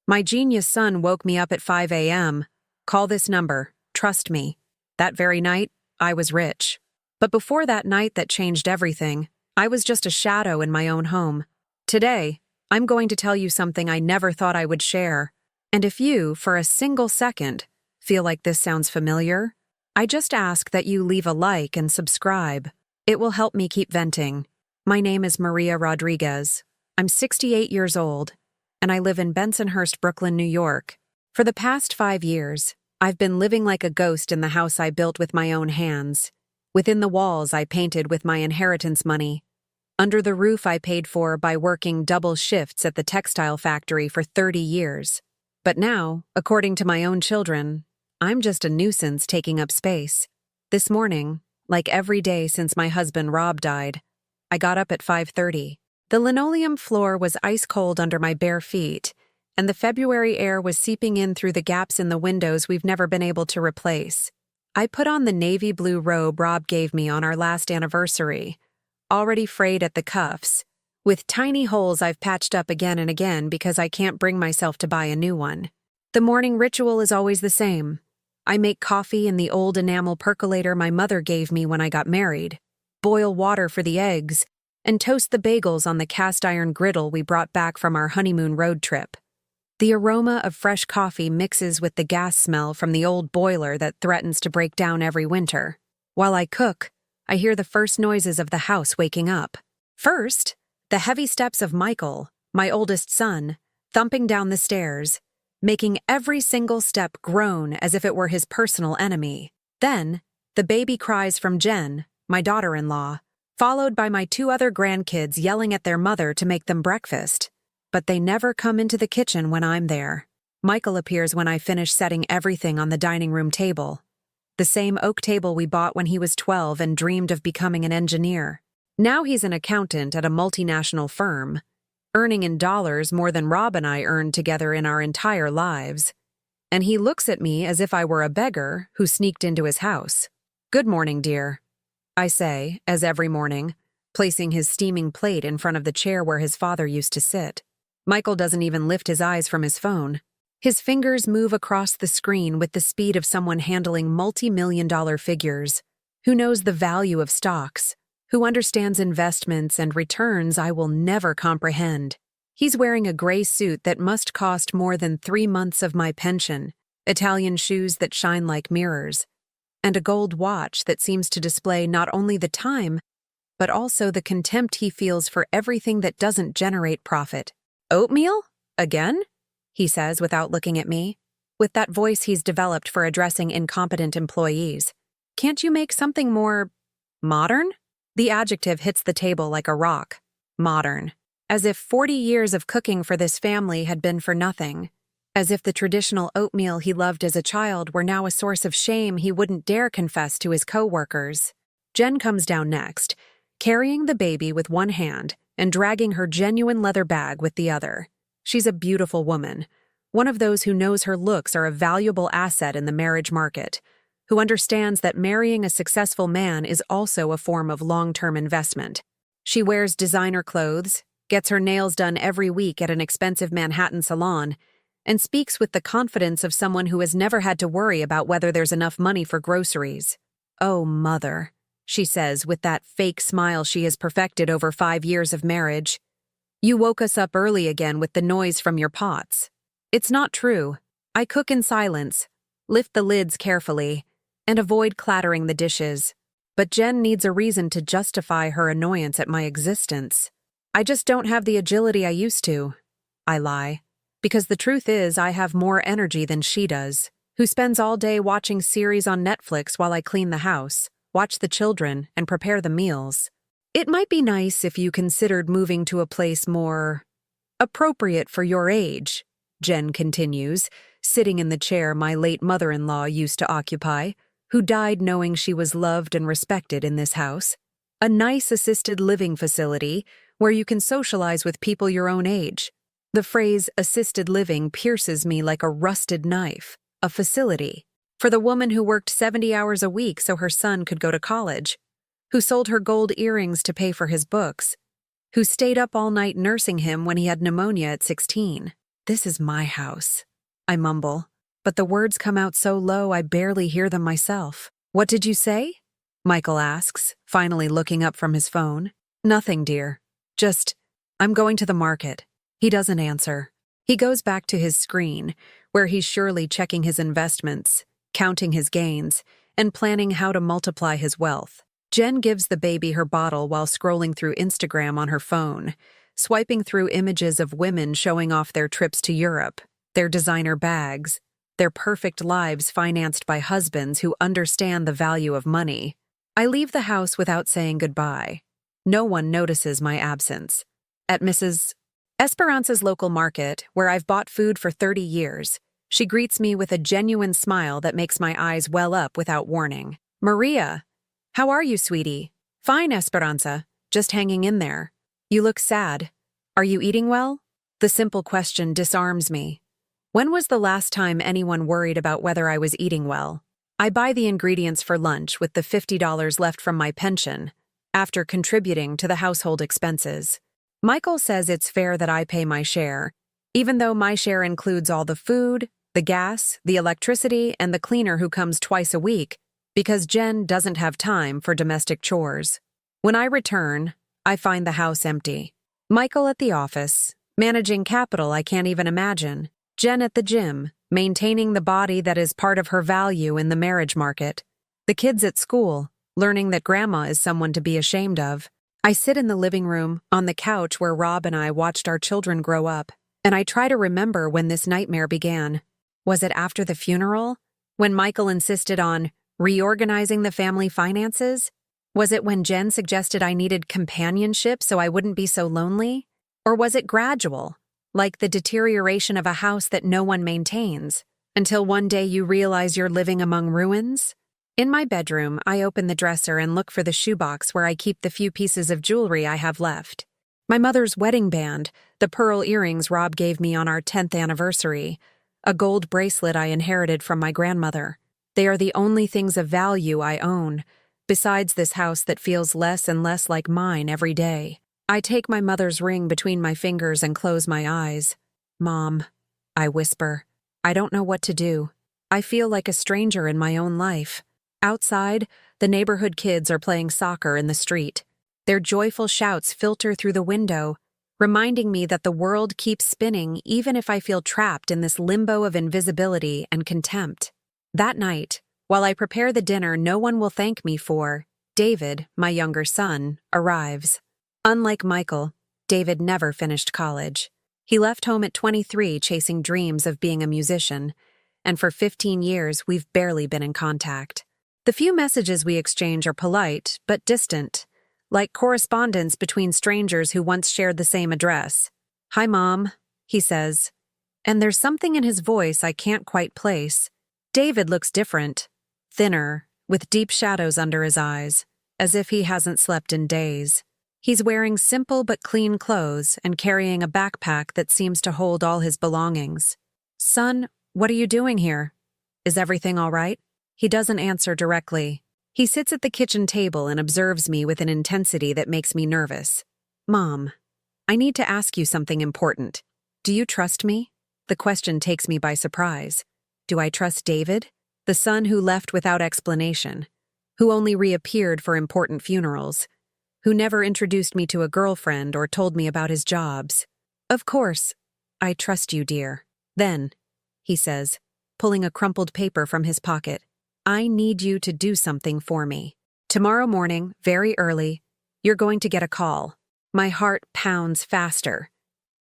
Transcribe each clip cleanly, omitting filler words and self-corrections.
My genius son woke me up at 5 a.m. Call this number. Trust me. That very night, I was rich. But before that night that changed everything, I was just a shadow in my own home. Today, I'm going to tell you something I never thought I would share. And if you, for a single second, feel like this sounds familiar, I just ask that you leave a like and subscribe. It will help me keep venting. My name is Maria Rodriguez. I'm 68 years old, and I live in Bensonhurst, Brooklyn, New York. For the past 5 years, I've been living like a ghost in the house I built with my own hands. Within the walls I painted with my inheritance money. Under the roof I paid for by working double shifts at the textile factory for 30 years. But now, according to my own children, I'm just a nuisance taking up space. This morning, like every day since my husband Rob died, I got up at 5:30. The linoleum floor was ice cold under my bare feet, and the February air was seeping in through the gaps in the windows we've never been able to replace. I put on the navy blue robe Rob gave me on our last anniversary, already frayed at the cuffs, with tiny holes I've patched up again and again because I can't bring myself to buy a new one. The morning ritual is always the same. I make coffee in the old enamel percolator my mother gave me when I got married, boil water for the eggs, and toast the bagels on the cast-iron griddle we brought back from our honeymoon road trip. The aroma of fresh coffee mixes with the gas smell from the old boiler that threatens to break down every winter. While I cook, I hear the first noises of the house waking up. First, the heavy steps of Michael, my oldest son, thumping down the stairs, making every single step groan as if it were his personal enemy. Then, the baby cries from Jen, my daughter-in-law, followed by my 2 other grandkids yelling at their mother to make them breakfast. But they never come into the kitchen when I'm there. Michael appears when I finish setting everything on the dining room table. The same oak table we bought when he was 12 and dreamed of becoming an engineer. Now he's an accountant at a multinational firm, earning in dollars more than Rob and I earned together in our entire lives. And he looks at me as if I were a beggar who sneaked into his house. "Good morning, dear," I say, as every morning, placing his steaming plate in front of the chair where his father used to sit. Michael doesn't even lift his eyes from his phone. His fingers move across the screen with the speed of someone handling multi-million-dollar figures, who knows the value of stocks, who understands investments and returns I will never comprehend. He's wearing a gray suit that must cost more than 3 months of my pension, Italian shoes that shine like mirrors, and a gold watch that seems to display not only the time, but also the contempt he feels for everything that doesn't generate profit. "Oatmeal? Again?" he says without looking at me, with that voice he's developed for addressing incompetent employees. "Can't you make something more modern?" The adjective hits the table like a rock. Modern. As if 40 years of cooking for this family had been for nothing. As if the traditional oatmeal he loved as a child were now a source of shame he wouldn't dare confess to his co-workers. Jen comes down next, carrying the baby with one hand and dragging her genuine leather bag with the other. She's a beautiful woman, one of those who knows her looks are a valuable asset in the marriage market, who understands that marrying a successful man is also a form of long-term investment. She wears designer clothes, gets her nails done every week at an expensive Manhattan salon, and speaks with the confidence of someone who has never had to worry about whether there's enough money for groceries. "Oh, mother," she says with that fake smile she has perfected over 5 years of marriage. "You woke us up early again with the noise from your pots." It's not true. I cook in silence, lift the lids carefully, and avoid clattering the dishes. But Jen needs a reason to justify her annoyance at my existence. "I just don't have the agility I used to," I lie. Because the truth is I have more energy than she does, who spends all day watching series on Netflix while I clean the house, watch the children, and prepare the meals. "It might be nice if you considered moving to a place more appropriate for your age," Jen continues, sitting in the chair my late mother-in-law used to occupy, who died knowing she was loved and respected in this house. "A nice assisted living facility where you can socialize with people your own age." The phrase assisted living pierces me like a rusted knife. A facility. For the woman who worked 70 hours a week so her son could go to college, who sold her gold earrings to pay for his books, who stayed up all night nursing him when he had pneumonia at 16. This is my house, I mumble, but the words come out so low I barely hear them myself. What did you say? Michael asks, finally looking up from his phone. Nothing, dear. Just, I'm going to the market. He doesn't answer. He goes back to his screen, where he's surely checking his investments, counting his gains, and planning how to multiply his wealth. Jen gives the baby her bottle while scrolling through Instagram on her phone, swiping through images of women showing off their trips to Europe, their designer bags, their perfect lives financed by husbands who understand the value of money. I leave the house without saying goodbye. No one notices my absence. At Mrs. Esperanza's local market, where I've bought food for 30 years, she greets me with a genuine smile that makes my eyes well up without warning. Maria, how are you, sweetie? Fine, Esperanza. Just hanging in there. You look sad. Are you eating well? The simple question disarms me. When was the last time anyone worried about whether I was eating well? I buy the ingredients for lunch with the $50 left from my pension, after contributing to the household expenses. Michael says it's fair that I pay my share, even though my share includes all the food, the gas, the electricity, and the cleaner who comes twice a week, because Jen doesn't have time for domestic chores. When I return, I find the house empty. Michael at the office, managing capital I can't even imagine. Jen at the gym, maintaining the body that is part of her value in the marriage market. The kids at school, learning that grandma is someone to be ashamed of. I sit in the living room, on the couch where Rob and I watched our children grow up, and I try to remember when this nightmare began. Was it after the funeral? When Michael insisted on reorganizing the family finances? Was it when Jen suggested I needed companionship so I wouldn't be so lonely? Or was it gradual, like the deterioration of a house that no one maintains, until one day you realize you're living among ruins? In my bedroom, I open the dresser and look for the shoebox where I keep the few pieces of jewelry I have left. My mother's wedding band, the pearl earrings Rob gave me on our 10th anniversary, a gold bracelet I inherited from my grandmother. They are the only things of value I own, besides this house that feels less and less like mine every day. I take my mother's ring between my fingers and close my eyes. Mom, I whisper, I don't know what to do. I feel like a stranger in my own life. Outside, the neighborhood kids are playing soccer in the street. Their joyful shouts filter through the window, reminding me that the world keeps spinning even if I feel trapped in this limbo of invisibility and contempt. That night, while I prepare the dinner no one will thank me for, David, my younger son, arrives. Unlike Michael, David never finished college. He left home at 23 chasing dreams of being a musician, and for 15 years we've barely been in contact. The few messages we exchange are polite but distant, like correspondence between strangers who once shared the same address. Hi, Mom, he says, and there's something in his voice I can't quite place. David looks different, thinner, with deep shadows under his eyes, as if he hasn't slept in days. He's wearing simple but clean clothes and carrying a backpack that seems to hold all his belongings. Son, what are you doing here? Is everything all right? He doesn't answer directly. He sits at the kitchen table and observes me with an intensity that makes me nervous. Mom, I need to ask you something important. Do you trust me? The question takes me by surprise. Do I trust David, the son who left without explanation, who only reappeared for important funerals, who never introduced me to a girlfriend or told me about his jobs? Of course, I trust you, dear. Then, he says, pulling a crumpled paper from his pocket, I need you to do something for me. Tomorrow morning, very early, you're going to get a call. My heart pounds faster.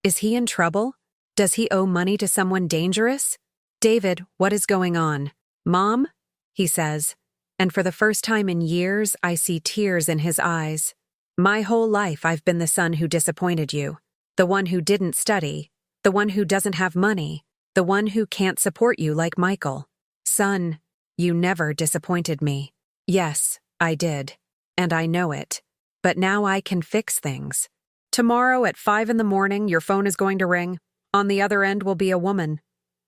Is he in trouble? Does he owe money to someone dangerous? David, what is going on? Mom, he says, and for the first time in years, I see tears in his eyes. My whole life I've been the son who disappointed you, the one who didn't study, the one who doesn't have money, the one who can't support you like Michael. Son, you never disappointed me. Yes, I did, and I know it. But now I can fix things. Tomorrow at 5 in the morning, your phone is going to ring. On the other end will be a woman.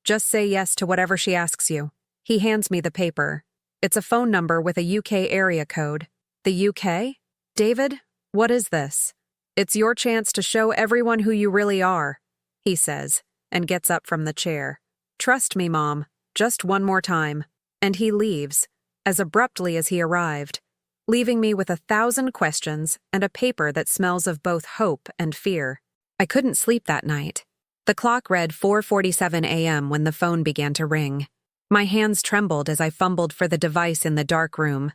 Just say yes to whatever she asks you. He hands me the paper. It's a phone number with a UK area code. The UK? David, what is this? It's your chance to show everyone who you really are, he says, and gets up from the chair. "Trust me, Mom, just one more time." And he leaves, as abruptly as he arrived, leaving me with 1,000 questions and a paper that smells of both hope and fear. I couldn't sleep that night. The clock read 4:47 a.m. when the phone began to ring. My hands trembled as I fumbled for the device in the dark room,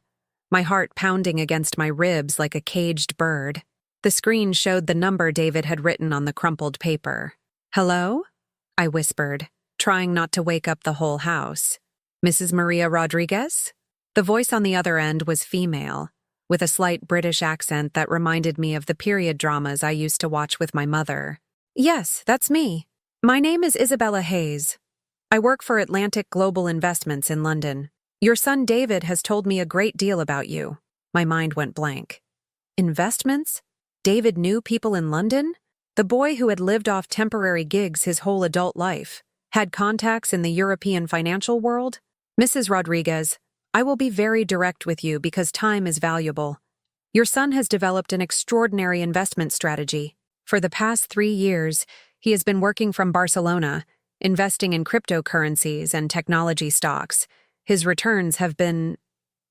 my heart pounding against my ribs like a caged bird. The screen showed the number David had written on the crumpled paper. "Hello?" I whispered, trying not to wake up the whole house. "Mrs. Maria Rodriguez?" The voice on the other end was female, with a slight British accent that reminded me of the period dramas I used to watch with my mother. "Yes, that's me. My name is Isabella Hayes. I work for Atlantic Global Investments in London. Your son David has told me a great deal about you." My mind went blank. Investments? David knew people in London? The boy who had lived off temporary gigs his whole adult life had contacts in the European financial world? "Mrs. Rodriguez, I will be very direct with you because time is valuable. Your son has developed an extraordinary investment strategy. For the past 3 years, he has been working from Barcelona, investing in cryptocurrencies and technology stocks. His returns have been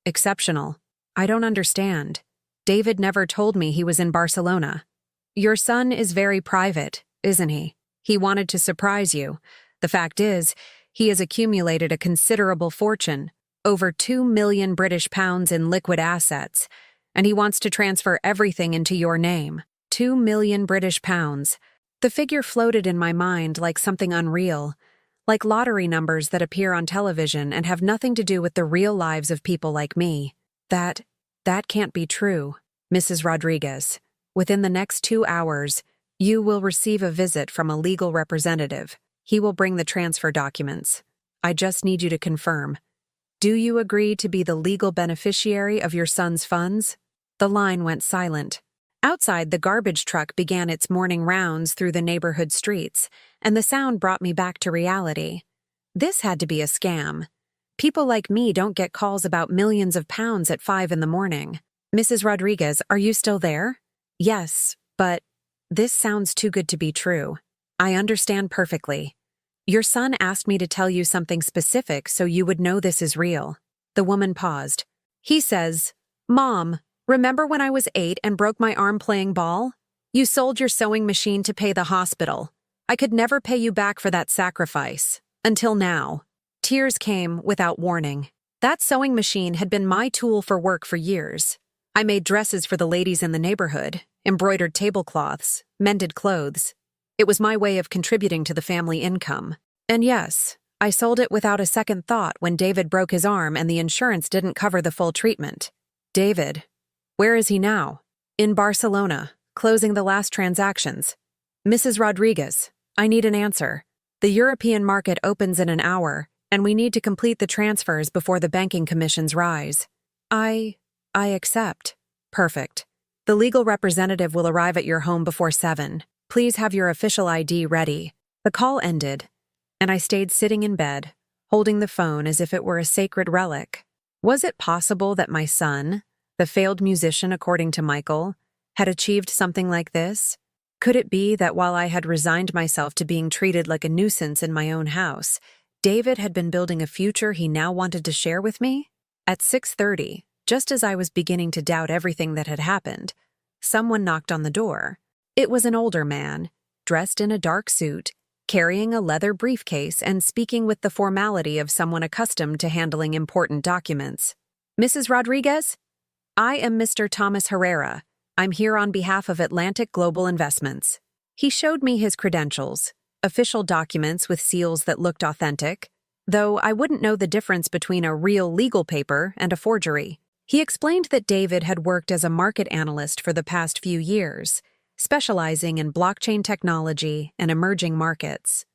exceptional." "I don't understand. David never told me he was in Barcelona." "Your son is very private, isn't he? He wanted to surprise you. The fact is, he has accumulated a considerable fortune, over 2 million British pounds in liquid assets, and he wants to transfer everything into your name. 2 million British pounds. The figure floated in my mind like something unreal, like lottery numbers that appear on television and have nothing to do with the real lives of people like me. That can't be true. Mrs. Rodriguez, within the next 2 hours, you will receive a visit from a legal representative. He will bring the transfer documents. I just need you to confirm. Do you agree to be the legal beneficiary of your son's funds?" The line went silent. Outside, the garbage truck began its morning rounds through the neighborhood streets, and the sound brought me back to reality. This had to be a scam. People like me don't get calls about millions of pounds at 5 in the morning. "Mrs. Rodriguez, are you still there?" "Yes, but this sounds too good to be true. I understand perfectly. Your son asked me to tell you something specific so you would know this is real." The woman paused. "He says, 'Mom, remember when I was 8 and broke my arm playing ball? You sold your sewing machine to pay the hospital. I could never pay you back for that sacrifice. Until now." Tears came without warning. That sewing machine had been my tool for work for years. I made dresses for the ladies in the neighborhood, embroidered tablecloths, mended clothes. It was my way of contributing to the family income. And yes, I sold it without a second thought when David broke his arm and the insurance didn't cover the full treatment. David, where is he now? In Barcelona, closing the last transactions. "Mrs. Rodriguez, I need an answer. The European market opens in an hour, and we need to complete the transfers before the banking commissions rise." I accept. Perfect. The legal representative will arrive at your home before 7. Please have your official ID ready. The call ended, and I stayed sitting in bed, holding the phone as if it were a sacred relic. Was it possible that my son, the failed musician according to Michael, had achieved something like this? Could it be that while I had resigned myself to being treated like a nuisance in my own house, David had been building a future he now wanted to share with me? At 6:30, just as I was beginning to doubt everything that had happened, someone knocked on the door. It was an older man, dressed in a dark suit, carrying a leather briefcase and speaking with the formality of someone accustomed to handling important documents. "Mrs. Rodriguez? I am Mr. Thomas Herrera. I'm here on behalf of Atlantic Global Investments." He showed me his credentials, official documents with seals that looked authentic, though I wouldn't know the difference between a real legal paper and a forgery. He explained that David had worked as a market analyst for the past few years, specializing in blockchain technology and emerging markets.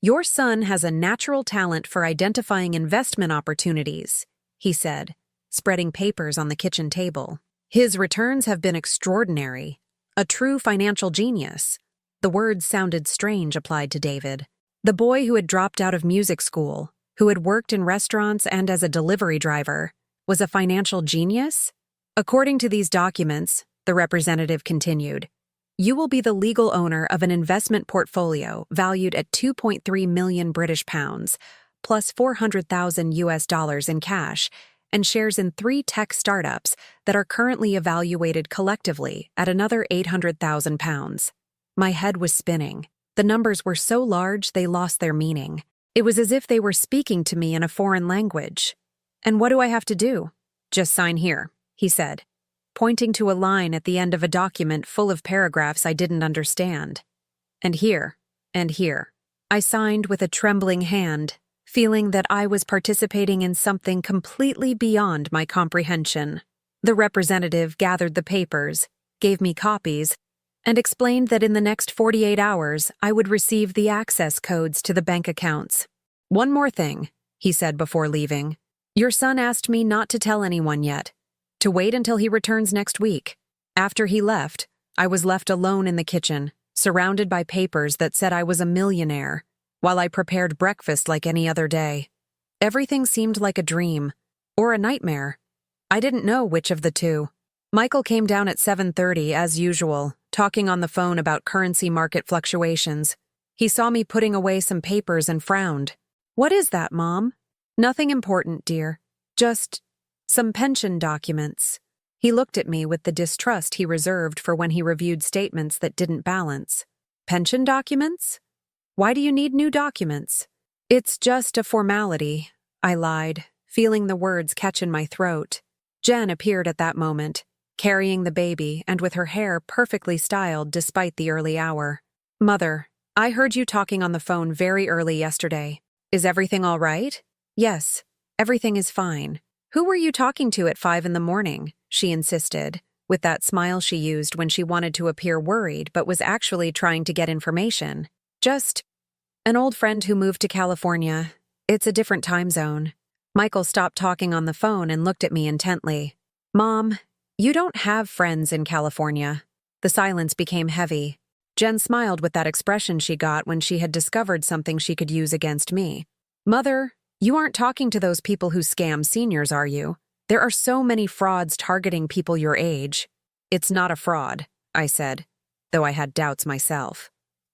"Your son has a natural talent for identifying investment opportunities," he said, spreading papers on the kitchen table. "His returns have been extraordinary. A true financial genius." The words sounded strange applied to David. The boy who had dropped out of music school, who had worked in restaurants and as a delivery driver, was a financial genius? "According to these documents," the representative continued, You will be the legal owner of an investment portfolio valued at 2.3 million British pounds, plus 400,000 US dollars in cash, and shares in 3 tech startups that are currently evaluated collectively at another 800,000 pounds. My head was spinning. The numbers were so large they lost their meaning. It was as if they were speaking to me in a foreign language. "And what do I have to do?" "Just sign here," he said, pointing to a line at the end of a document full of paragraphs I didn't understand. "And here, and here." I signed with a trembling hand, feeling that I was participating in something completely beyond my comprehension. The representative gathered the papers, gave me copies, and explained that in the next 48 hours I would receive the access codes to the bank accounts. "One more thing," he said before leaving. "Your son asked me not to tell anyone yet, to wait until he returns next week." After he left, I was left alone in the kitchen, surrounded by papers that said I was a millionaire, while I prepared breakfast like any other day. Everything seemed like a dream, or a nightmare. I didn't know which of the two. Michael came down at 7:30 as usual, talking on the phone about currency market fluctuations. He saw me putting away some papers and frowned. "What is that, Mom?" "Nothing important, dear. Just some pension documents." He looked at me with the distrust he reserved for when he reviewed statements that didn't balance. "Pension documents? Why do you need new documents?" "It's just a formality," I lied, feeling the words catch in my throat. Jen appeared at that moment, carrying the baby and with her hair perfectly styled despite the early hour. "Mother, I heard you talking on the phone very early yesterday. Is everything all right?" "Yes, everything is fine." "Who were you talking to at 5 in the morning?" she insisted, with that smile she used when she wanted to appear worried but was actually trying to get information. "Just an old friend who moved to California. It's a different time zone." Michael stopped talking on the phone and looked at me intently. "Mom, you don't have friends in California." The silence became heavy. Jen smiled with that expression she got when she had discovered something she could use against me. "Mother, you aren't talking to those people who scam seniors, are you? There are so many frauds targeting people your age." "It's not a fraud," I said, though I had doubts myself.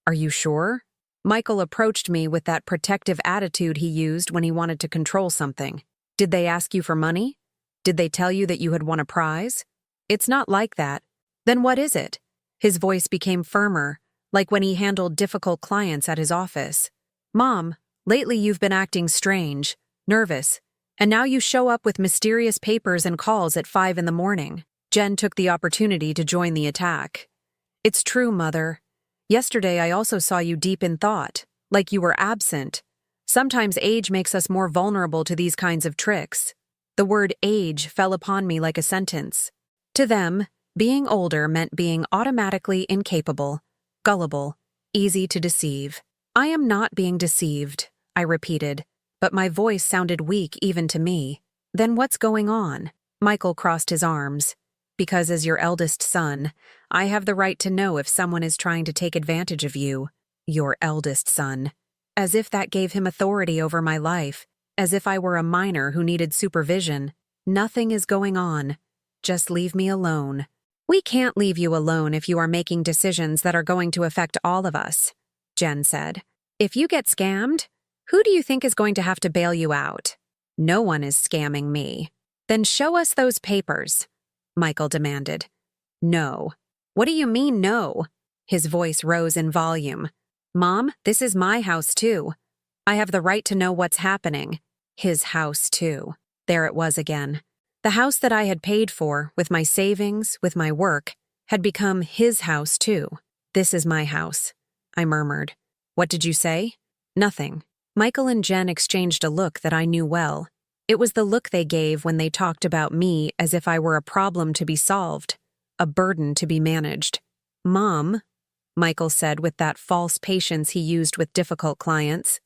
"Are you sure?" Michael approached me with that protective attitude he used when he wanted to control something. "Did they ask you for money? Did they tell you that you had won a prize?" "It's not like that." "Then what is it?" His voice became firmer, like when he handled difficult clients at his office. "Mom, lately you've been acting strange, nervous, and now you show up with mysterious papers and calls at 5 in the morning." Jen took the opportunity to join the attack. "It's true, Mother. Yesterday I also saw you deep in thought, like you were absent. Sometimes age makes us more vulnerable to these kinds of tricks." The word age fell upon me like a sentence. To them, being older meant being automatically incapable, gullible, easy to deceive. "I am not being deceived," I repeated, but my voice sounded weak even to me. "Then what's going on?" Michael crossed his arms. "Because as your eldest son, I have the right to know if someone is trying to take advantage of you. Your eldest son." As if that gave him authority over my life, as if I were a minor who needed supervision. "Nothing is going on. Just leave me alone." "We can't leave you alone if you are making decisions that are going to affect all of us," Jen said. "If you get scammed, who do you think is going to have to bail you out?" "No one is scamming me." "Then show us those papers," Michael demanded. "No." "What do you mean, no?" His voice rose in volume. "Mom, this is my house too. I have the right to know what's happening." His house too. There it was again. The house that I had paid for, with my savings, with my work, had become his house too. "This is my house," I murmured. "What did you say?" "Nothing." Michael and Jen exchanged a look that I knew well. It was the look they gave when they talked about me as if I were a problem to be solved, a burden to be managed. "Mom," Michael said with that false patience he used with difficult clients,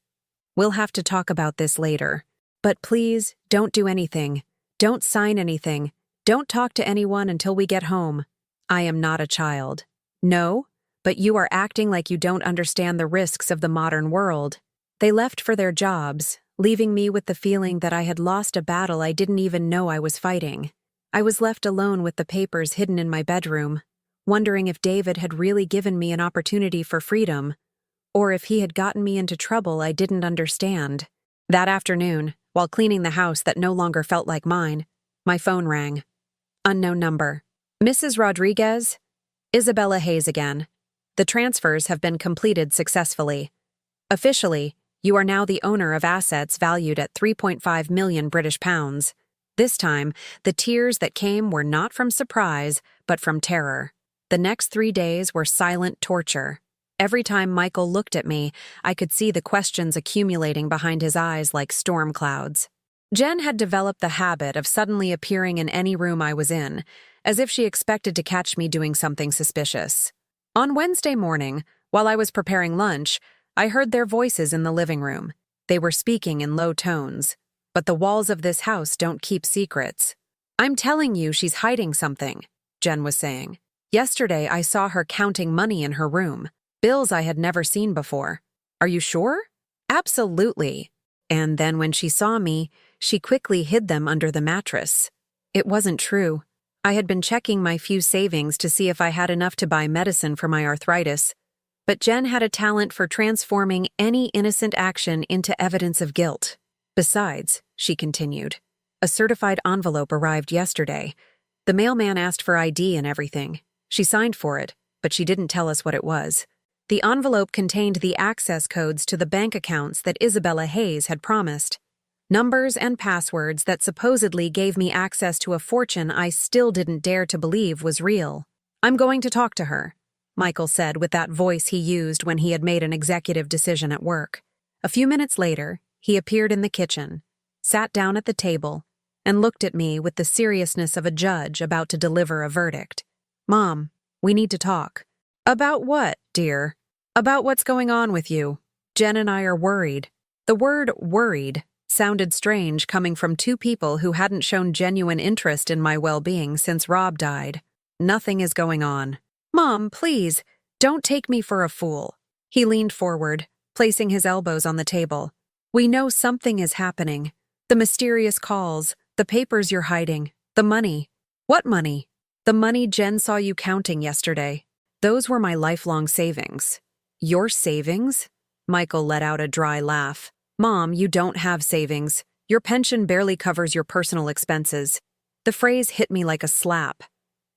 "we'll have to talk about this later. But please, don't do anything. Don't sign anything. Don't talk to anyone until we get home. I am not a child." "No, but you are acting like you don't understand the risks of the modern world." They left for their jobs, leaving me with the feeling that I had lost a battle I didn't even know I was fighting. I was left alone with the papers hidden in my bedroom. wondering if David had really given me an opportunity for freedom, or if he had gotten me into trouble I didn't understand. That afternoon, while cleaning the house that no longer felt like mine, my phone rang. Unknown number. Mrs. Rodriguez? Isabella Hayes again. The transfers have been completed successfully. Officially, you are now the owner of assets valued at 3.5 million British pounds. This time, the tears that came were not from surprise, but from terror. The next 3 days were silent torture. Every time Michael looked at me, I could see the questions accumulating behind his eyes like storm clouds. Jen had developed the habit of suddenly appearing in any room I was in, as if she expected to catch me doing something suspicious. On Wednesday morning, while I was preparing lunch, I heard their voices in the living room. They were speaking in low tones. But the walls of this house don't keep secrets. I'm telling you she's hiding something, Jen was saying. Yesterday I saw her counting money in her room, bills I had never seen before. Are you sure? Absolutely. And then when she saw me, she quickly hid them under the mattress. It wasn't true. I had been checking my few savings to see if I had enough to buy medicine for my arthritis. But Jen had a talent for transforming any innocent action into evidence of guilt. Besides, she continued, a certified envelope arrived yesterday. The mailman asked for ID and everything. She signed for it, but she didn't tell us what it was. The envelope contained the access codes to the bank accounts that Isabella Hayes had promised. Numbers and passwords that supposedly gave me access to a fortune I still didn't dare to believe was real. I'm going to talk to her, Michael said with that voice he used when he had made an executive decision at work. A few minutes later, he appeared in the kitchen, sat down at the table, and looked at me with the seriousness of a judge about to deliver a verdict. Mom, we need to talk. About what, dear? About what's going on with you. Jen and I are worried. The word worried sounded strange coming from two people who hadn't shown genuine interest in my well-being since Rob died. Nothing is going on. Mom, please, don't take me for a fool. He leaned forward, placing his elbows on the table. We know something is happening. The mysterious calls, the papers you're hiding, the money. What money? The money Jen saw you counting yesterday. Those were my lifelong savings. Your savings? Michael let out a dry laugh. Mom, you don't have savings. Your pension barely covers your personal expenses. The phrase hit me like a slap.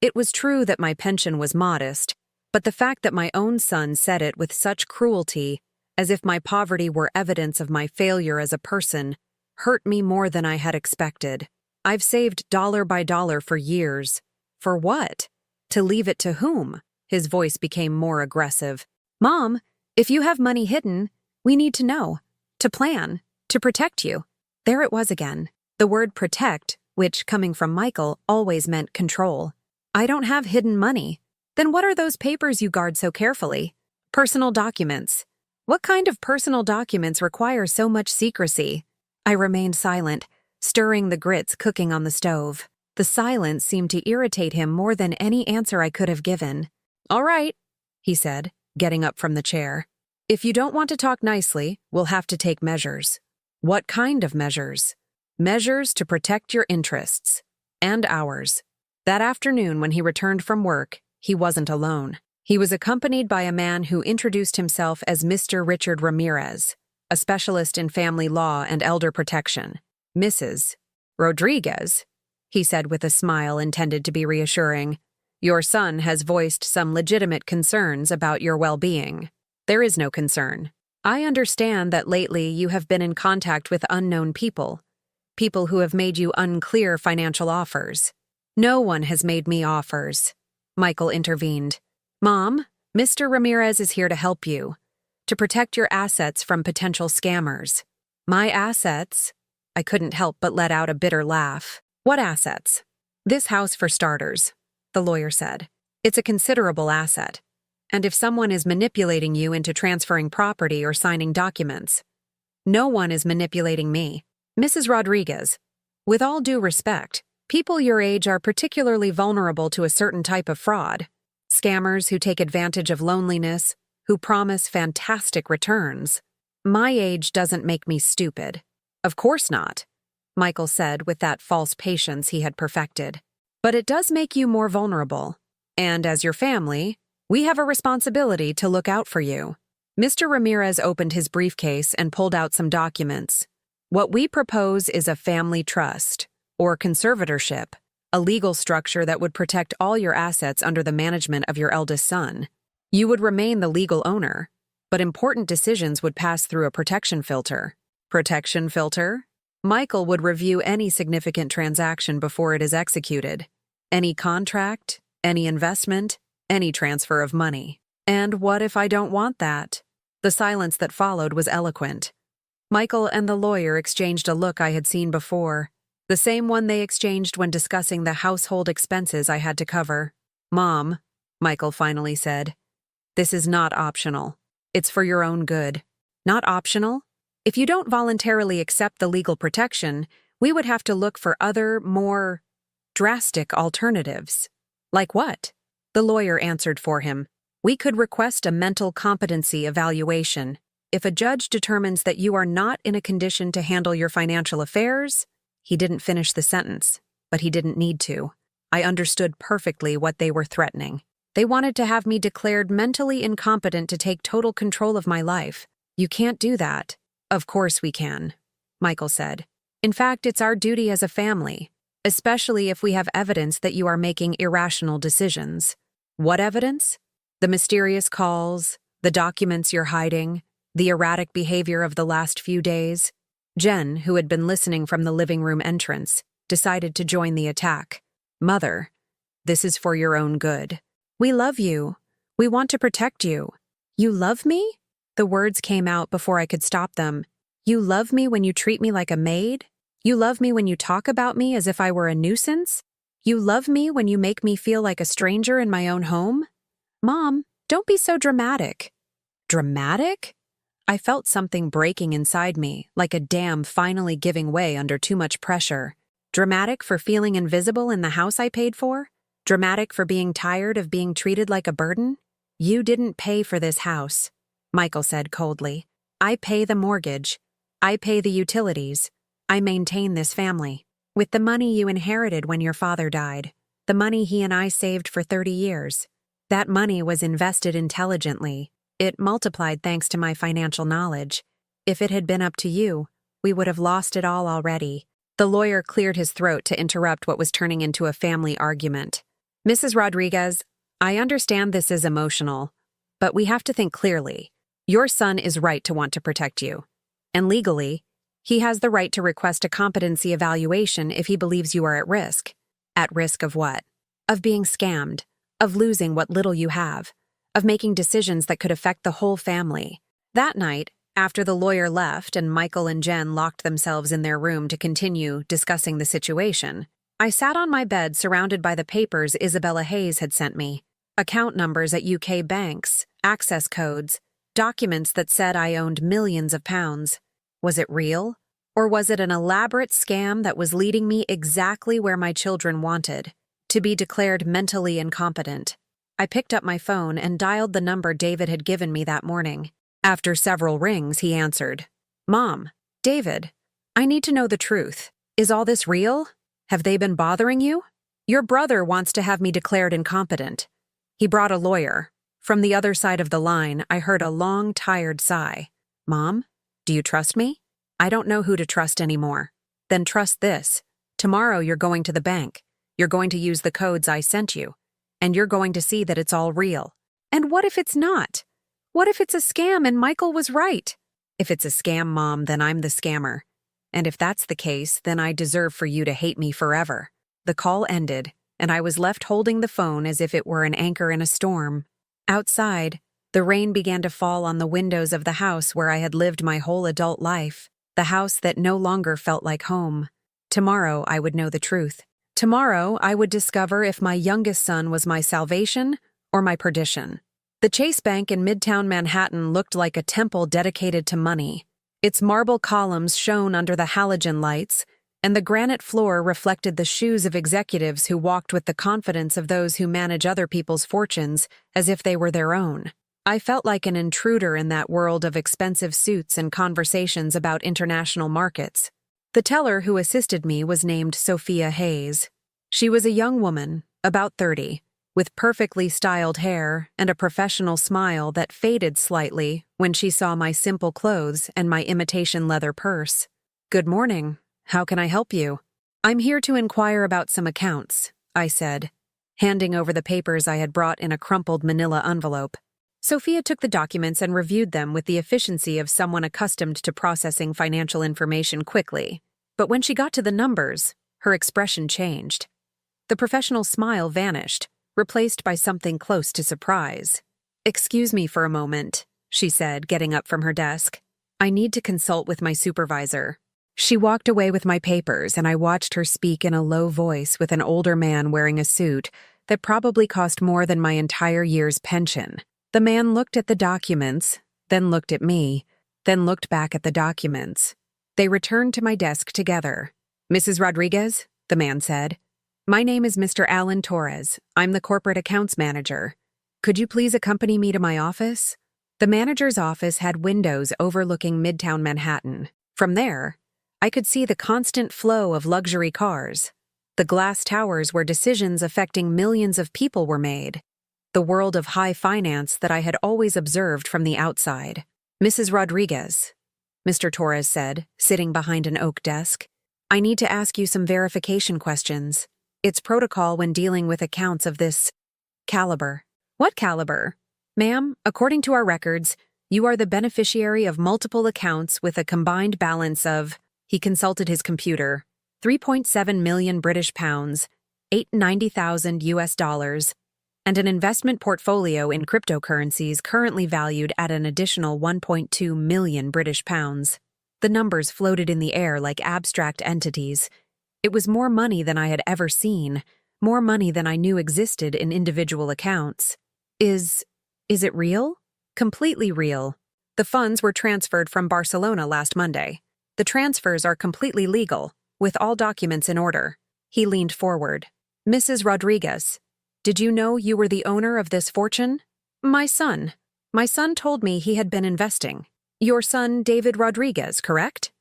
It was true that my pension was modest, but the fact that my own son said it with such cruelty, as if my poverty were evidence of my failure as a person, hurt me more than I had expected. I've saved dollar by dollar for years. For what? To leave it to whom? His voice became more aggressive. Mom, if you have money hidden, we need to know. To plan. To protect you. There it was again. The word protect, which, coming from Michael, always meant control. I don't have hidden money. Then what are those papers you guard so carefully? Personal documents. What kind of personal documents require so much secrecy? I remained silent, stirring the grits cooking on the stove. The silence seemed to irritate him more than any answer I could have given. All right, he said, getting up from the chair. If you don't want to talk nicely, we'll have to take measures. What kind of measures? Measures to protect your interests. And ours. That afternoon when he returned from work, he wasn't alone. He was accompanied by a man who introduced himself as Mr. Richard Ramirez, a specialist in family law and elder protection. Mrs. Rodriguez, he said with a smile intended to be reassuring. Your son has voiced some legitimate concerns about your well-being. There is no concern. I understand that lately you have been in contact with unknown people who have made you unclear financial offers. No one has made me offers, Michael intervened. Mom, Mr. Ramirez is here to help you, to protect your assets from potential scammers. My assets? I couldn't help but let out a bitter laugh. What assets? This house for starters, the lawyer said. It's a considerable asset. And if someone is manipulating you into transferring property or signing documents, no one is manipulating me. Mrs. Rodriguez, with all due respect, people your age are particularly vulnerable to a certain type of fraud. Scammers who take advantage of loneliness, who promise fantastic returns. My age doesn't make me stupid. Of course not, Michael said with that false patience he had perfected. But it does make you more vulnerable. And as your family, we have a responsibility to look out for you. Mr. Ramirez opened his briefcase and pulled out some documents. What we propose is a family trust, or conservatorship, a legal structure that would protect all your assets under the management of your eldest son. You would remain the legal owner, but important decisions would pass through a protection filter. Protection filter? Michael would review any significant transaction before it is executed. Any contract, any investment, any transfer of money. And what if I don't want that? The silence that followed was eloquent. Michael and the lawyer exchanged a look I had seen before, the same one they exchanged when discussing the household expenses I had to cover. "Mom," Michael finally said, "this is not optional. It's for your own good." "Not optional? If you don't voluntarily accept the legal protection, we would have to look for other, more drastic alternatives." "Like what?" The lawyer answered for him. "We could request a mental competency evaluation. If a judge determines that you are not in a condition to handle your financial affairs—" He didn't finish the sentence, but he didn't need to. I understood perfectly what they were threatening. They wanted to have me declared mentally incompetent to take total control of my life. "You can't do that." "Of course we can," Michael said. "In fact, it's our duty as a family, especially if we have evidence that you are making irrational decisions." "What evidence?" "The mysterious calls, the documents you're hiding, the erratic behavior of the last few days." Jen, who had been listening from the living room entrance, decided to join the attack. "Mother, this is for your own good. We love you. We want to protect you." "You love me?" The words came out before I could stop them. "You love me when you treat me like a maid? You love me when you talk about me as if I were a nuisance? You love me when you make me feel like a stranger in my own home?" "Mom, don't be so dramatic." "Dramatic?" I felt something breaking inside me, like a dam finally giving way under too much pressure. Dramatic for feeling invisible in the house I paid for? Dramatic for being tired of being treated like a burden? "You didn't pay for this house," Michael said coldly. "I pay the mortgage. I pay the utilities. I maintain this family. With the money you inherited when your father died, the money he and I saved for 30 years. That money was invested intelligently. It multiplied thanks to my financial knowledge. If it had been up to you, we would have lost it all already." The lawyer cleared his throat to interrupt what was turning into a family argument. "Mrs. Rodriguez, I understand this is emotional, but we have to think clearly. Your son is right to want to protect you. And legally, he has the right to request a competency evaluation if he believes you are at risk." "At risk of what?" "Of being scammed, of losing what little you have, of making decisions that could affect the whole family." That night, after the lawyer left and Michael and Jen locked themselves in their room to continue discussing the situation, I sat on my bed surrounded by the papers Isabella Hayes had sent me. Account numbers at UK banks, access codes, documents that said I owned millions of pounds. Was it real? Or was it an elaborate scam that was leading me exactly where my children wanted? To be declared mentally incompetent. I picked up my phone and dialed the number David had given me that morning. After several rings, he answered. "Mom, David, I need to know the truth. Is all this real? Have they been bothering you? Your brother wants to have me declared incompetent." He brought a lawyer. From the other side of the line, I heard a long, tired sigh. "Mom, do you trust me?" "I don't know who to trust anymore." "Then trust this. Tomorrow you're going to the bank. You're going to use the codes I sent you. And you're going to see that it's all real." "And what if it's not? What if it's a scam and Michael was right?" "If it's a scam, Mom, then I'm the scammer. And if that's the case, then I deserve for you to hate me forever." The call ended, and I was left holding the phone as if it were an anchor in a storm. Outside, the rain began to fall on the windows of the house where I had lived my whole adult life, the house that no longer felt like home. Tomorrow I would know the truth. Tomorrow I would discover if my youngest son was my salvation or my perdition. The Chase Bank in Midtown Manhattan looked like a temple dedicated to money. Its marble columns shone under the halogen lights, and the granite floor reflected the shoes of executives who walked with the confidence of those who manage other people's fortunes as if they were their own. I felt like an intruder in that world of expensive suits and conversations about international markets. The teller who assisted me was named Sophia Hayes. She was a young woman, about 30, with perfectly styled hair and a professional smile that faded slightly when she saw my simple clothes and my imitation leather purse. "Good morning. How can I help you?" "I'm here to inquire about some accounts," I said, handing over the papers I had brought in a crumpled manila envelope. Sophia took the documents and reviewed them with the efficiency of someone accustomed to processing financial information quickly. But when she got to the numbers, her expression changed. The professional smile vanished, replaced by something close to surprise. "Excuse me for a moment," she said, getting up from her desk. "I need to consult with my supervisor." She walked away with my papers, and I watched her speak in a low voice with an older man wearing a suit that probably cost more than my entire year's pension. The man looked at the documents, then looked at me, then looked back at the documents. They returned to my desk together. "Mrs. Rodriguez," the man said, "my name is Mr. Alan Torres. I'm the corporate accounts manager. Could you please accompany me to my office?" The manager's office had windows overlooking Midtown Manhattan. From there, I could see the constant flow of luxury cars, the glass towers where decisions affecting millions of people were made, the world of high finance that I had always observed from the outside. "Mrs. Rodriguez," Mr. Torres said, sitting behind an oak desk, "I need to ask you some verification questions. It's protocol when dealing with accounts of this caliber." "What caliber?" "Ma'am, according to our records, you are the beneficiary of multiple accounts with a combined balance of," he consulted his computer, "3.7 million British pounds, $890,000 US, and an investment portfolio in cryptocurrencies currently valued at an additional 1.2 million British pounds. The numbers floated in the air like abstract entities. It was more money than I had ever seen, more money than I knew existed in individual accounts. Is it real?" "Completely real. The funds were transferred from Barcelona last Monday. The transfers are completely legal, with all documents in order." He leaned forward. "Mrs. Rodriguez, did you know you were the owner of this fortune?" My son told me he had been investing." "Your son, David Rodriguez, correct?"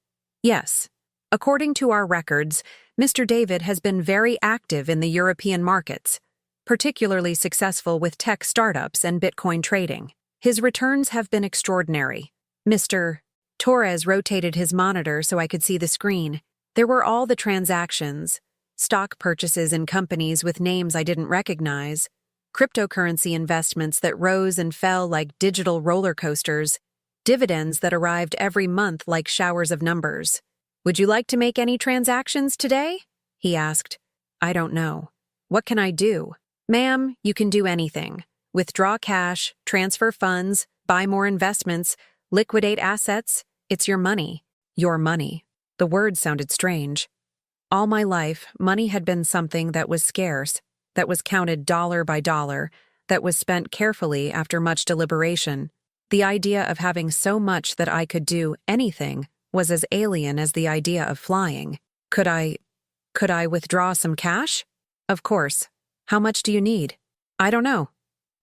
"Yes. According to our records, Mr. David has been very active in the European markets, particularly successful with tech startups and Bitcoin trading. His returns have been extraordinary." Mr. Torres rotated his monitor so I could see the screen. There were all the transactions: stock purchases in companies with names I didn't recognize, cryptocurrency investments that rose and fell like digital roller coasters, dividends that arrived every month like showers of numbers. "Would you like to make any transactions today?" he asked. "I don't know. What can I do?" "Ma'am, you can do anything. Withdraw cash, transfer funds, buy more investments, liquidate assets. It's your money." Your money. The word sounded strange. All my life, money had been something that was scarce, that was counted dollar by dollar, that was spent carefully after much deliberation. The idea of having so much that I could do anything was as alien as the idea of flying. Could I withdraw some cash? Of course. How much do you need? I don't know.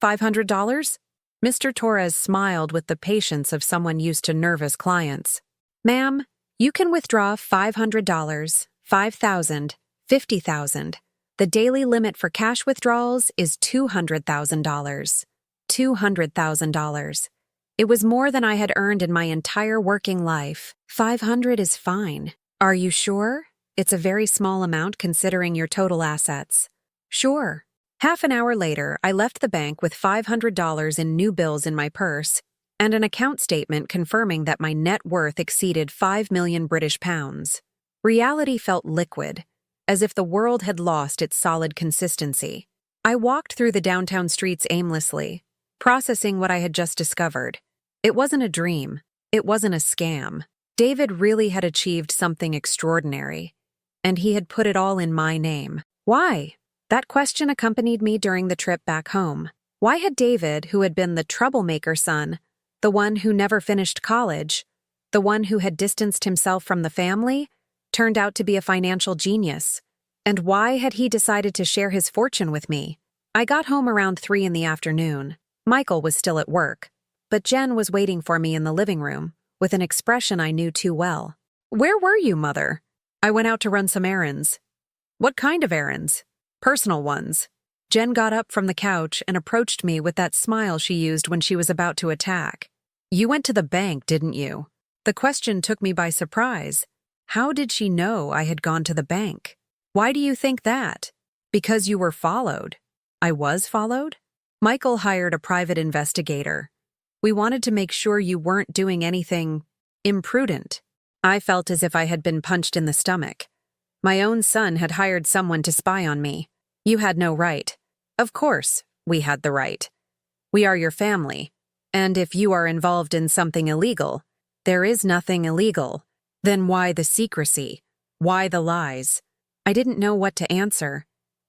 $500? Mr. Torres smiled with the patience of someone used to nervous clients. "Ma'am, you can withdraw $500, $5,000, $50,000. The daily limit for cash withdrawals is $200,000. $200,000. It was more than I had earned in my entire working life. 500 is fine. Are you sure? It's a very small amount considering your total assets." "Sure." Half an hour later, I left the bank with $500 in new bills in my purse and an account statement confirming that my net worth exceeded 5 million British pounds. Reality felt liquid, as if the world had lost its solid consistency. I walked through the downtown streets aimlessly, processing what I had just discovered. It wasn't a dream. It wasn't a scam. David really had achieved something extraordinary, and he had put it all in my name. Why? That question accompanied me during the trip back home. Why had David, who had been the troublemaker son, the one who never finished college, the one who had distanced himself from the family, turned out to be a financial genius? And why had he decided to share his fortune with me? I got home around 3 in the afternoon. Michael was still at work, but Jen was waiting for me in the living room, with an expression I knew too well. "Where were you, Mother?" "I went out to run some errands." "What kind of errands?" "Personal ones." Jen got up from the couch and approached me with that smile she used when she was about to attack. You went to the bank, didn't you? The question took me by surprise. How did she know I had gone to the bank? Why do you think that? Because you were followed. I was followed? Michael hired a private investigator. We wanted to make sure you weren't doing anything imprudent. I felt as if I had been punched in the stomach. My own son had hired someone to spy on me. You had no right. Of course, we had the right. We are your family. And if you are involved in something illegal, there is nothing illegal. Then why the secrecy? Why the lies? I didn't know what to answer.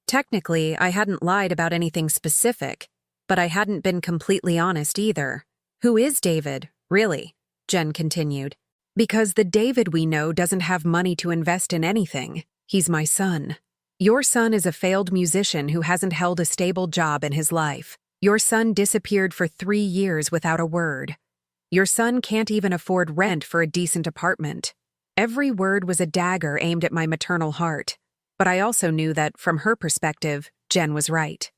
Technically, I hadn't lied about anything specific, but I hadn't been completely honest either. Who is David, really? Jen continued. Because the David we know doesn't have money to invest in anything. He's my son. Your son is a failed musician who hasn't held a stable job in his life. Your son disappeared for 3 years without a word. Your son can't even afford rent for a decent apartment. Every word was a dagger aimed at my maternal heart. But I also knew that, from her perspective, Jen was right.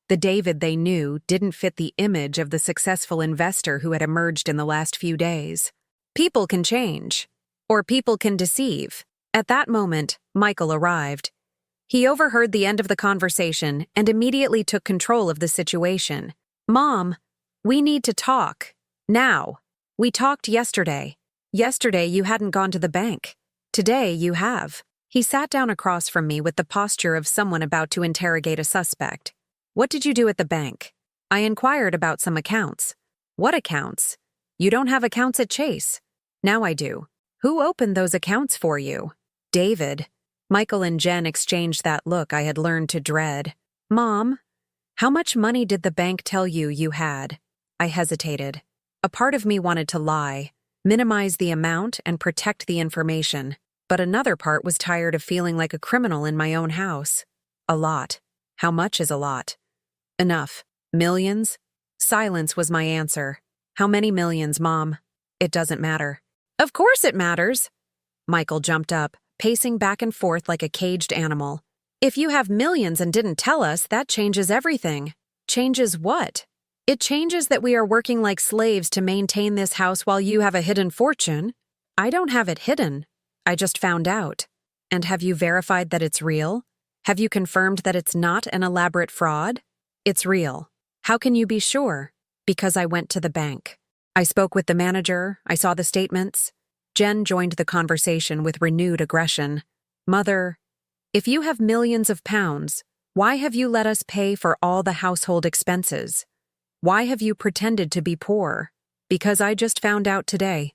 The David they knew didn't fit the image of the successful investor who had emerged in the last few days. People can change. Or people can deceive. At that moment, Michael arrived. He overheard the end of the conversation and immediately took control of the situation. Mom, we need to talk. Now. We talked yesterday. Yesterday you hadn't gone to the bank. Today you have. He sat down across from me with the posture of someone about to interrogate a suspect. What did you do at the bank? I inquired about some accounts. What accounts? You don't have accounts at Chase. Now I do. Who opened those accounts for you? David. Michael and Jen exchanged that look I had learned to dread. Mom, how much money did the bank tell you you had? I hesitated. A part of me wanted to lie, minimize the amount and protect the information, but another part was tired of feeling like a criminal in my own house. A lot. How much is a lot? Enough. Millions? Silence was my answer. How many millions, Mom? It doesn't matter. Of course it matters. Michael jumped up, pacing back and forth like a caged animal. If you have millions and didn't tell us, that changes everything. Changes what? It changes that we are working like slaves to maintain this house while you have a hidden fortune. I don't have it hidden. I just found out. And have you verified that it's real? Have you confirmed that it's not an elaborate fraud? It's real. How can you be sure? Because I went to the bank. I spoke with the manager, I saw the statements. Jen joined the conversation with renewed aggression. Mother, if you have millions of pounds, why have you let us pay for all the household expenses? Why have you pretended to be poor? Because I just found out today.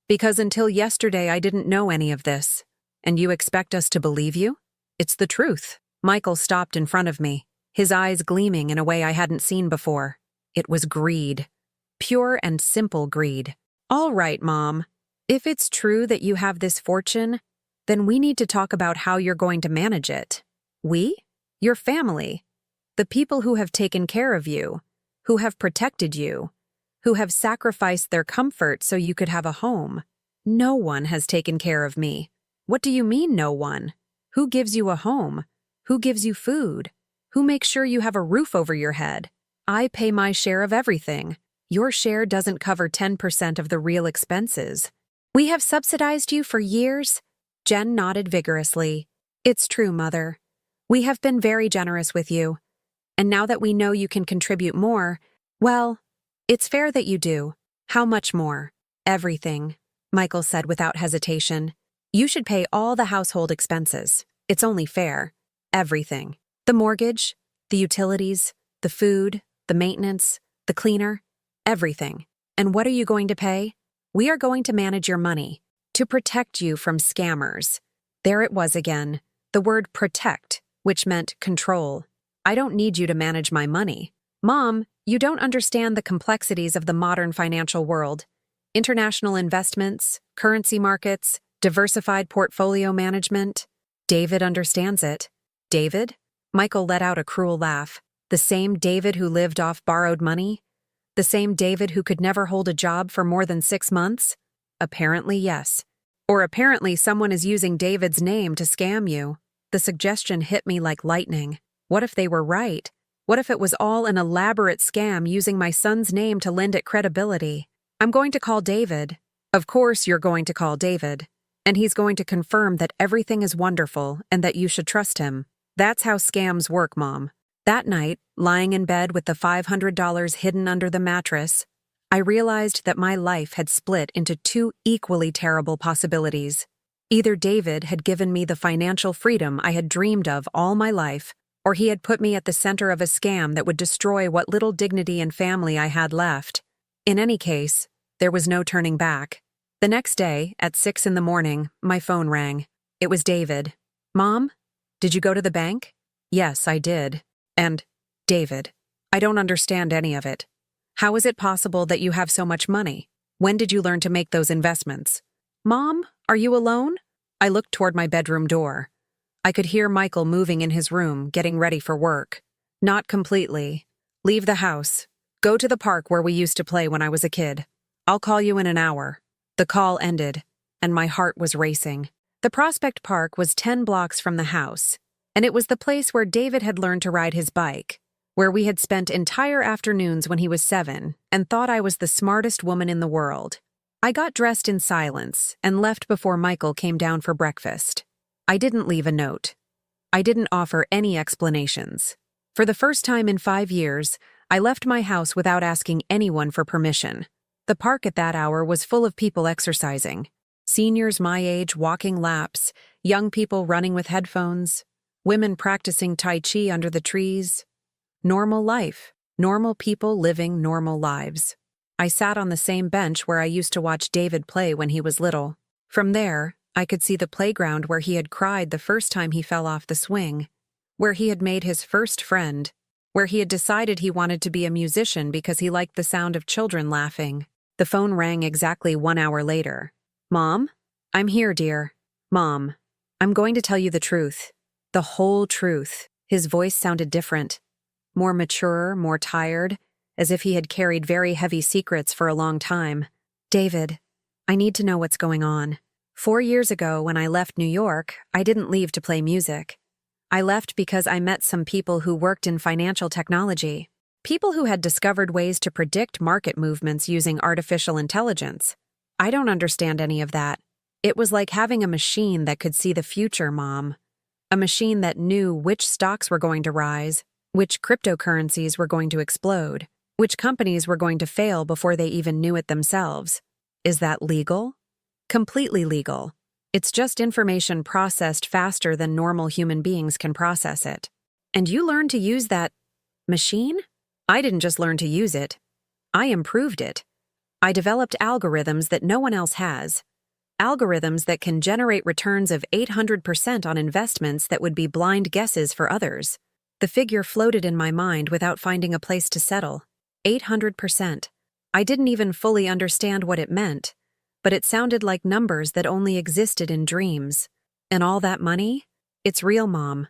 Because until yesterday I didn't know any of this. And you expect us to believe you? It's the truth. Michael stopped in front of me, his eyes gleaming in a way I hadn't seen before. It was greed. Pure and simple greed. All right, Mom. If it's true that you have this fortune, then we need to talk about how you're going to manage it. We? Your family. The people who have taken care of you, who have protected you, who have sacrificed their comfort so you could have a home. No one has taken care of me. What do you mean, no one? Who gives you a home? Who gives you food? Who makes sure you have a roof over your head? I pay my share of everything. Your share doesn't cover 10% of the real expenses. We have subsidized you for years? Jen nodded vigorously. It's true, Mother. We have been very generous with you. And now that we know you can contribute more, well, it's fair that you do. How much more? Everything, Michael said without hesitation. You should pay all the household expenses. It's only fair. Everything. The mortgage, the utilities, the food, the maintenance, the cleaner, everything. And what are you going to pay? We are going to manage your money to protect you from scammers. There it was again, the word protect, which meant control. I don't need you to manage my money. Mom, you don't understand the complexities of the modern financial world. International investments, currency markets, diversified portfolio management. David understands it. David? Michael let out a cruel laugh. The same David who lived off borrowed money? The same David who could never hold a job for more than 6 months? Apparently, yes. Or apparently someone is using David's name to scam you. The suggestion hit me like lightning. What if they were right? What if it was all an elaborate scam using my son's name to lend it credibility? I'm going to call David. Of course you're going to call David. And he's going to confirm that everything is wonderful and that you should trust him. That's how scams work, Mom. That night, lying in bed with the $500 hidden under the mattress, I realized that my life had split into two equally terrible possibilities. Either David had given me the financial freedom I had dreamed of all my life, or he had put me at the center of a scam that would destroy what little dignity and family I had left. In any case, there was no turning back. The next day, at 6 in the morning, my phone rang. It was David. Mom, did you go to the bank? Yes, I did. And, David, I don't understand any of it. How is it possible that you have so much money? When did you learn to make those investments? Mom, are you alone? I looked toward my bedroom door. I could hear Michael moving in his room, getting ready for work. Not completely. Leave the house. Go to the park where we used to play when I was a kid. I'll call you in an hour. The call ended, and my heart was racing. The Prospect Park was 10 blocks from the house, and it was the place where David had learned to ride his bike, where we had spent entire afternoons when he was 7 and thought I was the smartest woman in the world. I got dressed in silence and left before Michael came down for breakfast. I didn't leave a note. I didn't offer any explanations. For the first time in 5 years, I left my house without asking anyone for permission. The park at that hour was full of people exercising. Seniors my age walking laps, young people running with headphones, women practicing Tai Chi under the trees. Normal life, normal people living normal lives. I sat on the same bench where I used to watch David play when he was little. From there, I could see the playground where he had cried the first time he fell off the swing, where he had made his first friend, where he had decided he wanted to be a musician because he liked the sound of children laughing. The phone rang exactly 1 hour later. Mom? I'm here, dear. Mom, I'm going to tell you the truth. The whole truth. His voice sounded different. More mature, more tired, as if he had carried very heavy secrets for a long time. David, I need to know what's going on. 4 years ago, when I left New York, I didn't leave to play music. I left because I met some people who worked in financial technology. People who had discovered ways to predict market movements using artificial intelligence. I don't understand any of that. It was like having a machine that could see the future, Mom. A machine that knew which stocks were going to rise, which cryptocurrencies were going to explode, which companies were going to fail before they even knew it themselves. Is that legal? Completely legal. It's just information processed faster than normal human beings can process it. And you learned to use that machine? I didn't just learn to use it. I improved it. I developed algorithms that no one else has. Algorithms that can generate returns of 800% on investments that would be blind guesses for others. The figure floated in my mind without finding a place to settle. 800%. I didn't even fully understand what it meant, but it sounded like numbers that only existed in dreams. And all that money? It's real, Mom.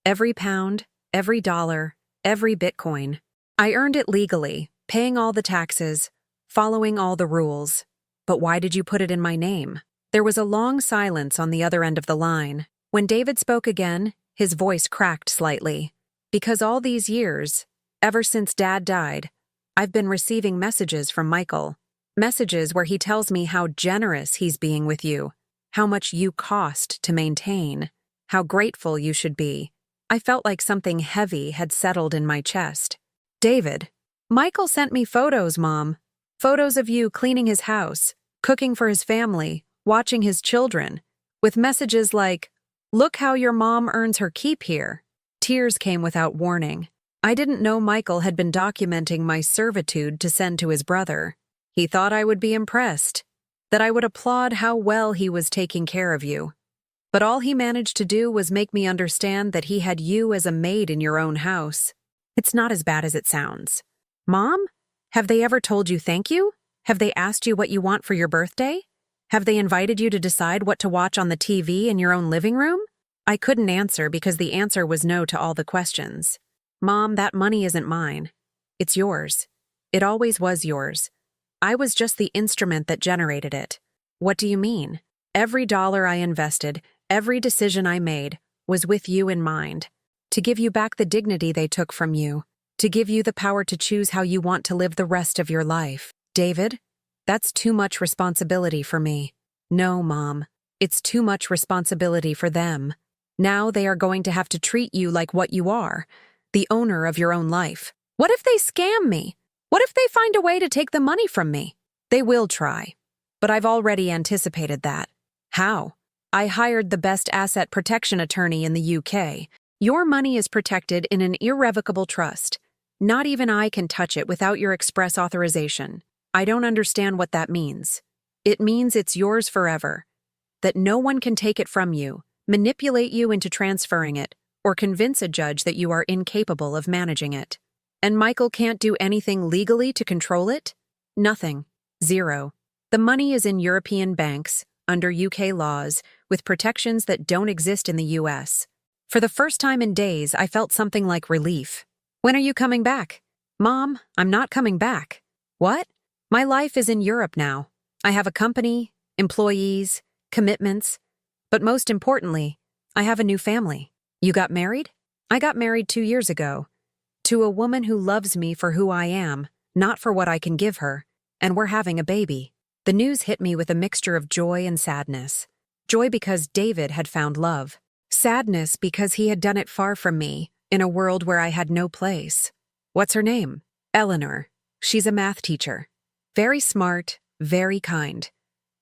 Every pound, every dollar, every Bitcoin. I earned it legally, paying all the taxes, following all the rules. But why did you put it in my name? There was a long silence on the other end of the line. When David spoke again, his voice cracked slightly. Because all these years, ever since Dad died, I've been receiving messages from Michael. Messages where he tells me how generous he's being with you, how much you cost to maintain, how grateful you should be. I felt like something heavy had settled in my chest. David, Michael sent me photos, Mom. Photos of you cleaning his house, cooking for his family, watching his children, with messages like, "Look how your mom earns her keep here." Tears came without warning. I didn't know Michael had been documenting my servitude to send to his brother. He thought I would be impressed, that I would applaud how well he was taking care of you. But all he managed to do was make me understand that he had you as a maid in your own house. It's not as bad as it sounds. Mom, have they ever told you thank you? Have they asked you what you want for your birthday? Have they invited you to decide what to watch on the TV in your own living room? I couldn't answer because the answer was no to all the questions. Mom, that money isn't mine. It's yours. It always was yours. I was just the instrument that generated it. What do you mean? Every dollar I invested, every decision I made, was with you in mind. To give you back the dignity they took from you, to give you the power to choose how you want to live the rest of your life. David, that's too much responsibility for me. No, Mom. It's too much responsibility for them. Now they are going to have to treat you like what you are, the owner of your own life. What if they scam me? What if they find a way to take the money from me? They will try. But I've already anticipated that. How? I hired the best asset protection attorney in the UK. Your money is protected in an irrevocable trust. Not even I can touch it without your express authorization. I don't understand what that means. It means it's yours forever. That no one can take it from you, manipulate you into transferring it, or convince a judge that you are incapable of managing it. And Michael can't do anything legally to control it? Nothing. Zero. The money is in European banks, under UK laws, with protections that don't exist in the US. For the first time in days, I felt something like relief. When are you coming back? Mom, I'm not coming back. What? My life is in Europe now. I have a company, employees, commitments, but most importantly, I have a new family. You got married? I got married 2 years ago. To a woman who loves me for who I am, not for what I can give her, and we're having a baby. The news hit me with a mixture of joy and sadness. Joy because David had found love. Sadness because he had done it far from me, in a world where I had no place. What's her name? Eleanor. She's a math teacher. Very smart, very kind.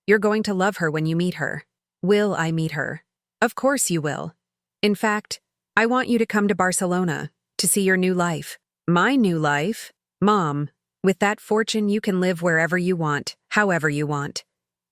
You're going to love her when you meet her. Will I meet her? Of course you will. In fact, I want you to come to Barcelona to see your new life. My new life? Mom, with that fortune you can live wherever you want, however you want.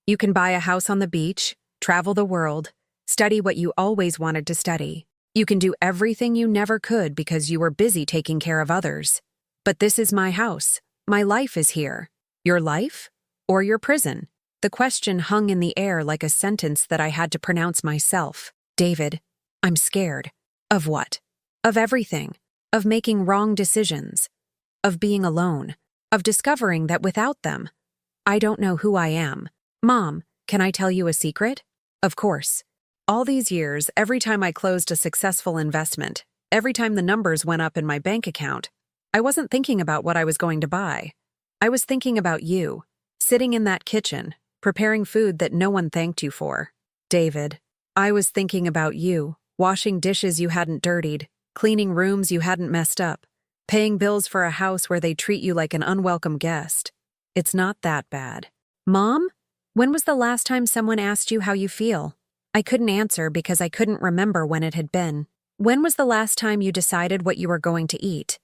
You can buy a house on the beach, travel the world, study what you always wanted to study. You can do everything you never could because you were busy taking care of others. But this is my house. My life is here. Your life? Or your prison? The question hung in the air like a sentence that I had to pronounce myself. David, I'm scared. Of what? Of everything. Of making wrong decisions. Of being alone. Of discovering that without them, I don't know who I am. Mom, can I tell you a secret? Of course. All these years, every time I closed a successful investment, every time the numbers went up in my bank account, I wasn't thinking about what I was going to buy. I was thinking about you, sitting in that kitchen, preparing food that no one thanked you for. David, I was thinking about you, washing dishes you hadn't dirtied, cleaning rooms you hadn't messed up, paying bills for a house where they treat you like an unwelcome guest. It's not that bad. Mom, when was the last time someone asked you how you feel? I couldn't answer because I couldn't remember when it had been. When was the last time you decided what you were going to eat,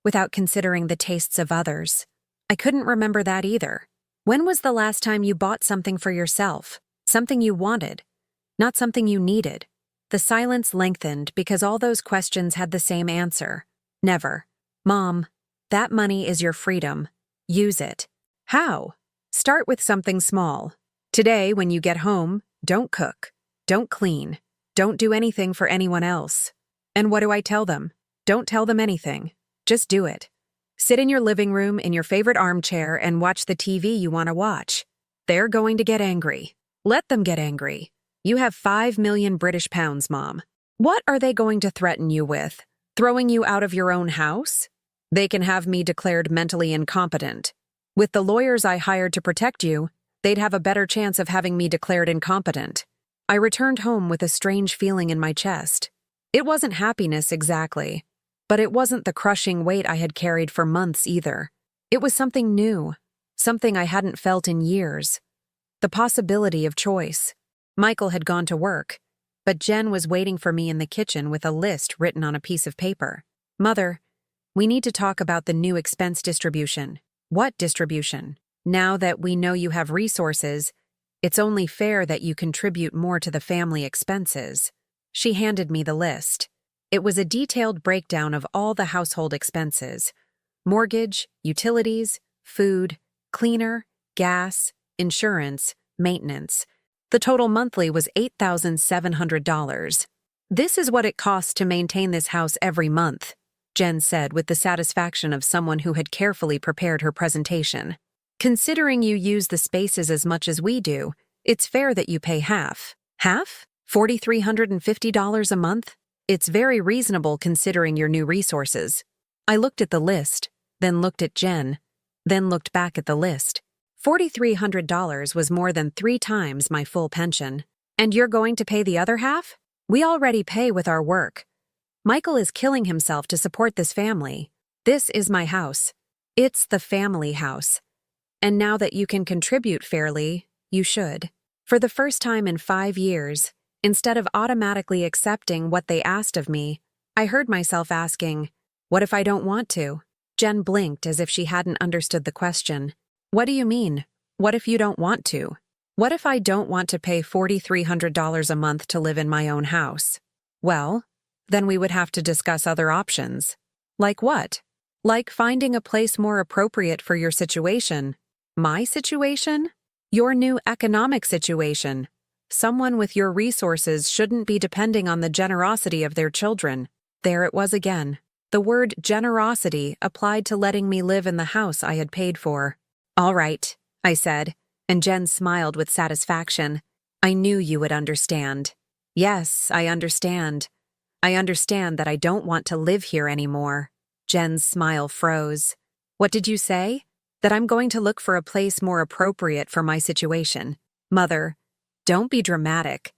without considering the tastes of others? I couldn't remember that either. When was the last time you bought something for yourself, something you wanted, not something you needed? The silence lengthened because all those questions had the same answer. Never. Mom, that money is your freedom. Use it. How? Start with something small. Today, when you get home, don't cook. Don't clean. Don't do anything for anyone else. And what do I tell them? Don't tell them anything. Just do it. Sit in your living room in your favorite armchair and watch the TV you want to watch. They're going to get angry. Let them get angry. You have 5 million British pounds, Mom. What are they going to threaten you with? Throwing you out of your own house? They can have me declared mentally incompetent. With the lawyers I hired to protect you, they'd have a better chance of having me declared incompetent. I returned home with a strange feeling in my chest. It wasn't happiness exactly, but it wasn't the crushing weight I had carried for months either. It was something new, something I hadn't felt in years. The possibility of choice. Michael had gone to work, but Jen was waiting for me in the kitchen with a list written on a piece of paper. Mother, we need to talk about the new expense distribution. What distribution? Now that we know you have resources, it's only fair that you contribute more to the family expenses. She handed me the list. It was a detailed breakdown of all the household expenses: mortgage, utilities, food, cleaner, gas, insurance, maintenance. The total monthly was $8,700. This is what it costs to maintain this house every month, Jen said with the satisfaction of someone who had carefully prepared her presentation. Considering you use the spaces as much as we do, it's fair that you pay half. Half? $4,350 a month? It's very reasonable considering your new resources. I looked at the list, then looked at Jen, then looked back at the list. $4,300 was more than 3 times my full pension. And you're going to pay the other half? We already pay with our work. Michael is killing himself to support this family. This is my house. It's the family house. And now that you can contribute fairly, you should. For the first time in 5 years, instead of automatically accepting what they asked of me, I heard myself asking, "What if I don't want to?" Jen blinked as if she hadn't understood the question. "What do you mean? What if you don't want to?" "What if I don't want to pay $4,300 a month to live in my own house?" "Well, then we would have to discuss other options." "Like what?" "Like finding a place more appropriate for your situation." "My situation?" "Your new economic situation. Someone with your resources shouldn't be depending on the generosity of their children." There it was again. The word generosity applied to letting me live in the house I had paid for. "All right," I said, and Jen smiled with satisfaction. "I knew you would understand." "Yes, I understand. I understand that I don't want to live here anymore." Jen's smile froze. "What did you say?" "That I'm going to look for a place more appropriate for my situation." "Mother, don't be dramatic.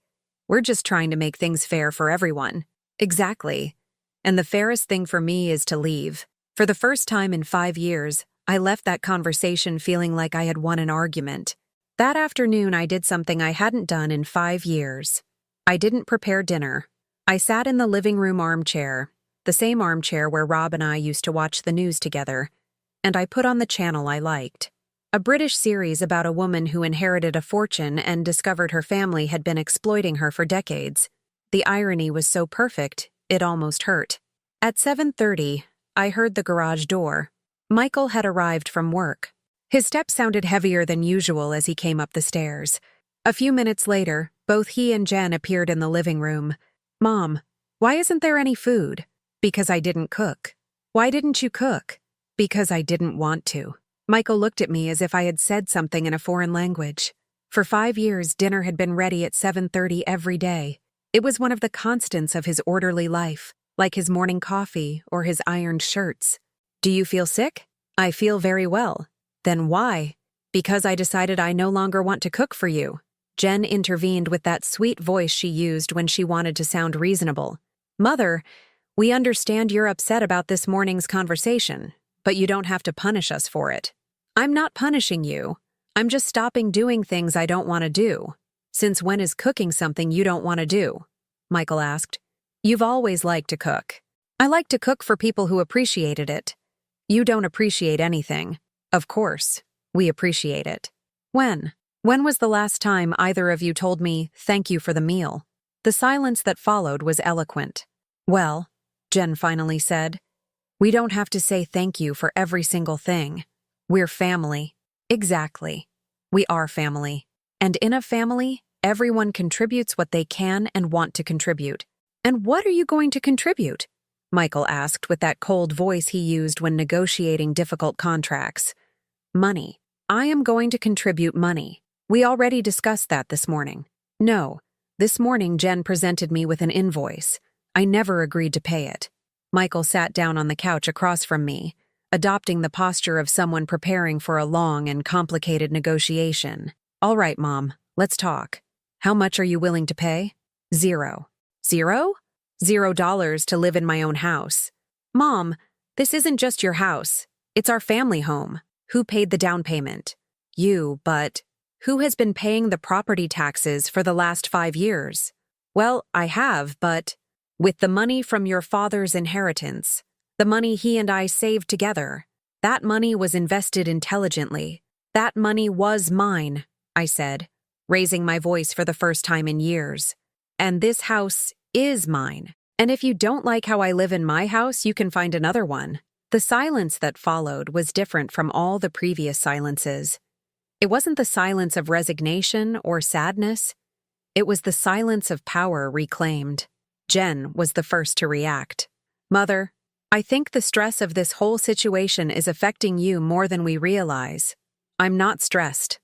We're just trying to make things fair for everyone." "Exactly. And the fairest thing for me is to leave." For the first time in 5 years, I left that conversation feeling like I had won an argument. That afternoon, I did something I hadn't done in 5 years. I didn't prepare dinner. I sat in the living room armchair, the same armchair where Rob and I used to watch the news together, and I put on the channel I liked. A British series about a woman who inherited a fortune and discovered her family had been exploiting her for decades. The irony was so perfect, it almost hurt. At 7:30, I heard the garage door. Michael had arrived from work. His steps sounded heavier than usual as he came up the stairs. A few minutes later, both he and Jen appeared in the living room. "Mom, why isn't there any food?" "Because I didn't cook." "Why didn't you cook?" "Because I didn't want to." Michael looked at me as if I had said something in a foreign language. For 5 years, dinner had been ready at 7:30 every day. It was one of the constants of his orderly life, like his morning coffee or his ironed shirts. "Do you feel sick?" "I feel very well." "Then why?" "Because I decided I no longer want to cook for you." Jen intervened with that sweet voice she used when she wanted to sound reasonable. "Mother, we understand you're upset about this morning's conversation, but you don't have to punish us for it." "I'm not punishing you. I'm just stopping doing things I don't want to do." "Since when is cooking something you don't want to do?" Michael asked. "You've always liked to cook." "I like to cook for people who appreciated it." "You don't appreciate anything." "Of course, we appreciate it." "When? When was the last time either of you told me, 'Thank you for the meal'?" The silence that followed was eloquent. "Well," Jen finally said, "we don't have to say thank you for every single thing. We're family." "Exactly. We are family. And in a family, everyone contributes what they can and want to contribute." "And what are you going to contribute?" Michael asked with that cold voice he used when negotiating difficult contracts. "Money. I am going to contribute money. We already discussed that this morning." "No. This morning Jen presented me with an invoice. I never agreed to pay it." Michael sat down on the couch across from me, adopting the posture of someone preparing for a long and complicated negotiation. "All right, Mom, let's talk. How much are you willing to pay?" "Zero." "Zero?" $0 to live in my own house." "Mom, this isn't just your house. It's our family home. Who paid the down payment?" "You, but who has been paying the property taxes for the last 5 years?" "Well, I have, but with the money from your father's inheritance, the money he and I saved together, that money was invested intelligently. That money was mine," I said, raising my voice for the first time in years. "And this house is mine. And if you don't like how I live in my house, you can find another one." The silence that followed was different from all the previous silences. It wasn't the silence of resignation or sadness. It was the silence of power reclaimed. Jen was the first to react. "Mother, I think the stress of this whole situation is affecting you more than we realize." "I'm not stressed.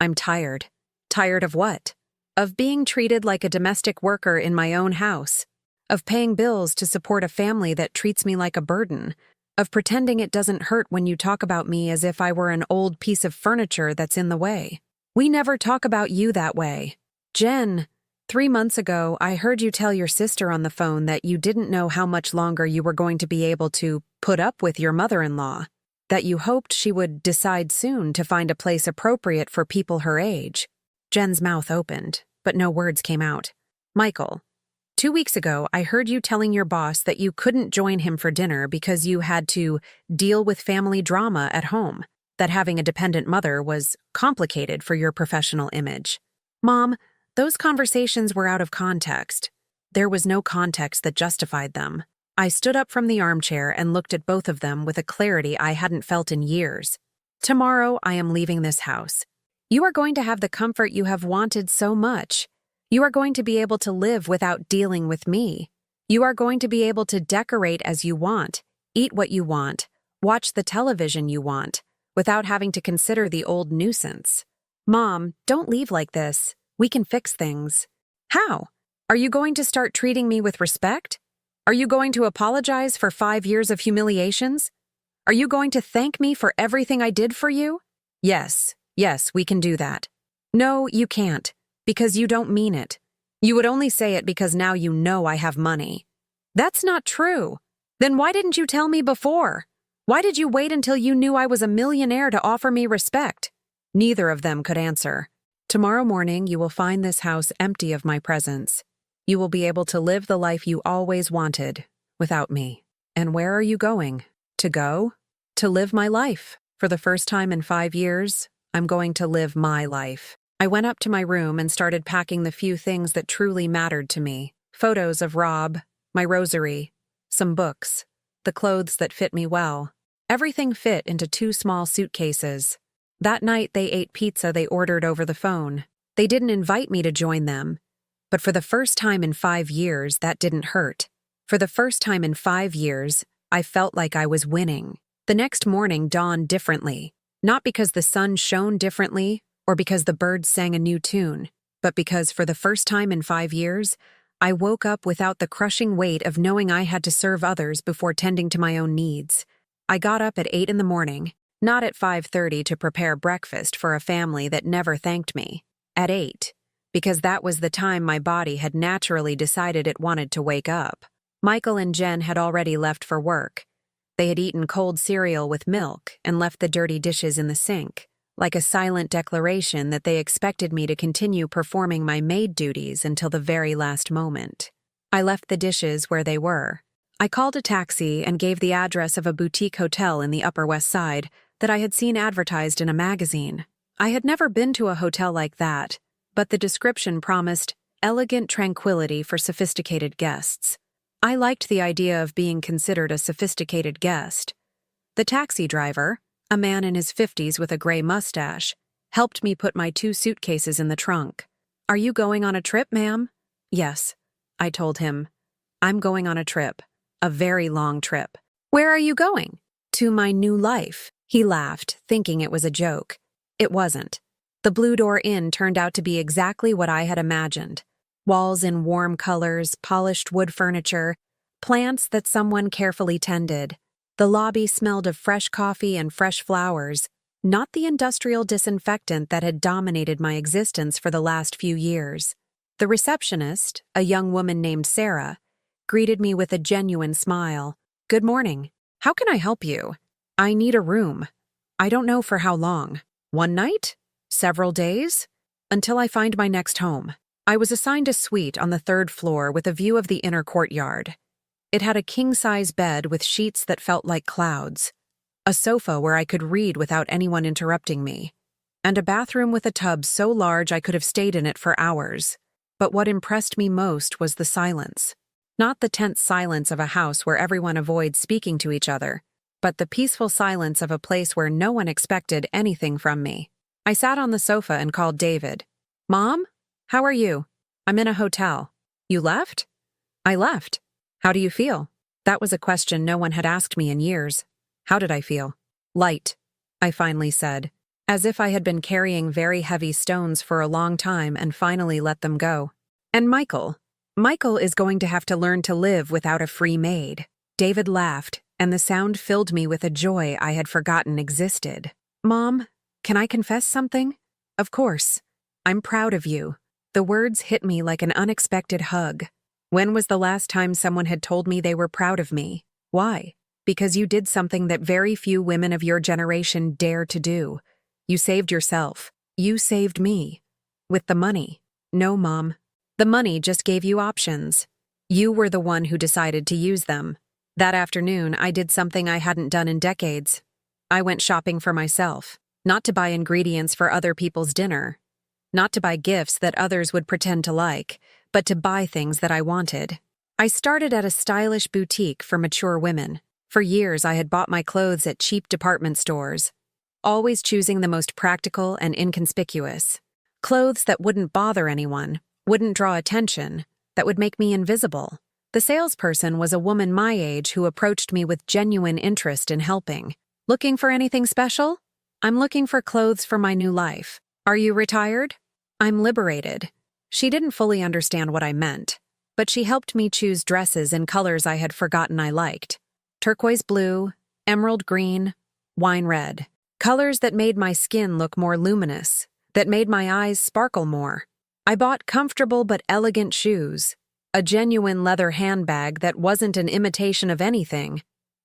I'm tired." "Tired of what?" "Of being treated like a domestic worker in my own house. Of paying bills to support a family that treats me like a burden. of pretending it doesn't hurt when you talk about me as if I were an old piece of furniture that's in the way. We never talk about you that way. Jen, 3 months ago, I heard you tell your sister on the phone that you didn't know how much longer you were going to be able to put up with your mother-in-law, that you hoped she would decide soon to find a place appropriate for people her age. Jen's mouth opened, but no words came out. Michael, 2 weeks ago, I heard you telling your boss that you couldn't join him for dinner because you had to deal with family drama at home, that having a dependent mother was complicated for your professional image. Mom, those conversations were out of context. There was no context that justified them. I stood up from the armchair and looked at both of them with a clarity I hadn't felt in years. Tomorrow, I am leaving this house. You are going to have the comfort you have wanted so much. You are going to be able to live without dealing with me. You are going to be able to decorate as you want, eat what you want, watch the television you want, without having to consider the old nuisance. Mom, don't leave like this. We can fix things. How? Are you going to start treating me with respect? Are you going to apologize for 5 years of humiliations? Are you going to thank me for everything I did for you? Yes, we can do that. No, you can't, because you don't mean it. You would only say it because now you know I have money. That's not true. Then why didn't you tell me before? Why did you wait until you knew I was a millionaire to offer me respect? Neither of them could answer. Tomorrow morning, you will find this house empty of my presence. You will be able to live the life you always wanted, without me. And where are you going? To go? To live my life. For the first time in 5 years, I'm going to live my life. I went up to my room and started packing the few things that truly mattered to me. Photos of Rob, my rosary, some books, the clothes that fit me well. Everything fit into 2 small suitcases. That night, they ate pizza they ordered over the phone. They didn't invite me to join them. But for the first time in 5 years, that didn't hurt. For the first time in 5 years, I felt like I was winning. The next morning dawned differently, not because the sun shone differently or because the birds sang a new tune, but because for the first time in 5 years, I woke up without the crushing weight of knowing I had to serve others before tending to my own needs. I got up at 8 in the morning, not at 5:30 to prepare breakfast for a family that never thanked me. At 8, because that was the time my body had naturally decided it wanted to wake up. Michael and Jen had already left for work. They had eaten cold cereal with milk and left the dirty dishes in the sink, like a silent declaration that they expected me to continue performing my maid duties until the very last moment. I left the dishes where they were. I called a taxi and gave the address of a boutique hotel in the Upper West Side that I had seen advertised in a magazine. I had never been to a hotel like that, but the description promised elegant tranquility for sophisticated guests. I liked the idea of being considered a sophisticated guest. The taxi driver, a man in his 50s with a gray mustache, helped me put my 2 suitcases in the trunk. "Are you going on a trip, ma'am?" "Yes," I told him. "I'm going on a trip. A very long trip." "Where are you going?" "To my new life." He laughed, thinking it was a joke. It wasn't. The Blue Door Inn turned out to be exactly what I had imagined. Walls in warm colors, polished wood furniture, plants that someone carefully tended. The lobby smelled of fresh coffee and fresh flowers, not the industrial disinfectant that had dominated my existence for the last few years. The receptionist, a young woman named Sarah, greeted me with a genuine smile. "Good morning. How can I help you?" "I need a room. I don't know for how long. 1 night? Several days? Until I find my next home." I was assigned a suite on the 3rd floor with a view of the inner courtyard. It had a king-size bed with sheets that felt like clouds, a sofa where I could read without anyone interrupting me, and a bathroom with a tub so large I could have stayed in it for hours. But what impressed me most was the silence. Not the tense silence of a house where everyone avoids speaking to each other, but the peaceful silence of a place where no one expected anything from me. I sat on the sofa and called David. "Mom? How are you?" "I'm in a hotel." "You left?" "I left." "How do you feel?" That was a question no one had asked me in years. How did I feel? "Light," I finally said, as if I had been carrying very heavy stones for a long time and finally let them go. "And Michael? Michael is going to have to learn to live without a free maid." David laughed, and the sound filled me with a joy I had forgotten existed. "Mom, can I confess something?" "Of course. I'm proud of you." The words hit me like an unexpected hug. When was the last time someone had told me they were proud of me? Why? Because you did something that very few women of your generation dare to do. You saved yourself. You saved me. With the money. No, Mom. The money just gave you options. You were the one who decided to use them. That afternoon, I did something I hadn't done in decades. I went shopping for myself, not to buy ingredients for other people's dinner, not to buy gifts that others would pretend to like, but to buy things that I wanted. I started at a stylish boutique for mature women. For years, I had bought my clothes at cheap department stores, always choosing the most practical and inconspicuous. Clothes that wouldn't bother anyone, wouldn't draw attention, that would make me invisible. The salesperson was a woman my age who approached me with genuine interest in helping. "Looking for anything special?" "I'm looking for clothes for my new life." "Are you retired?" "I'm liberated." She didn't fully understand what I meant, but she helped me choose dresses in colors I had forgotten I liked. Turquoise blue, emerald green, wine red. Colors that made my skin look more luminous, that made my eyes sparkle more. I bought comfortable but elegant shoes, a genuine leather handbag that wasn't an imitation of anything,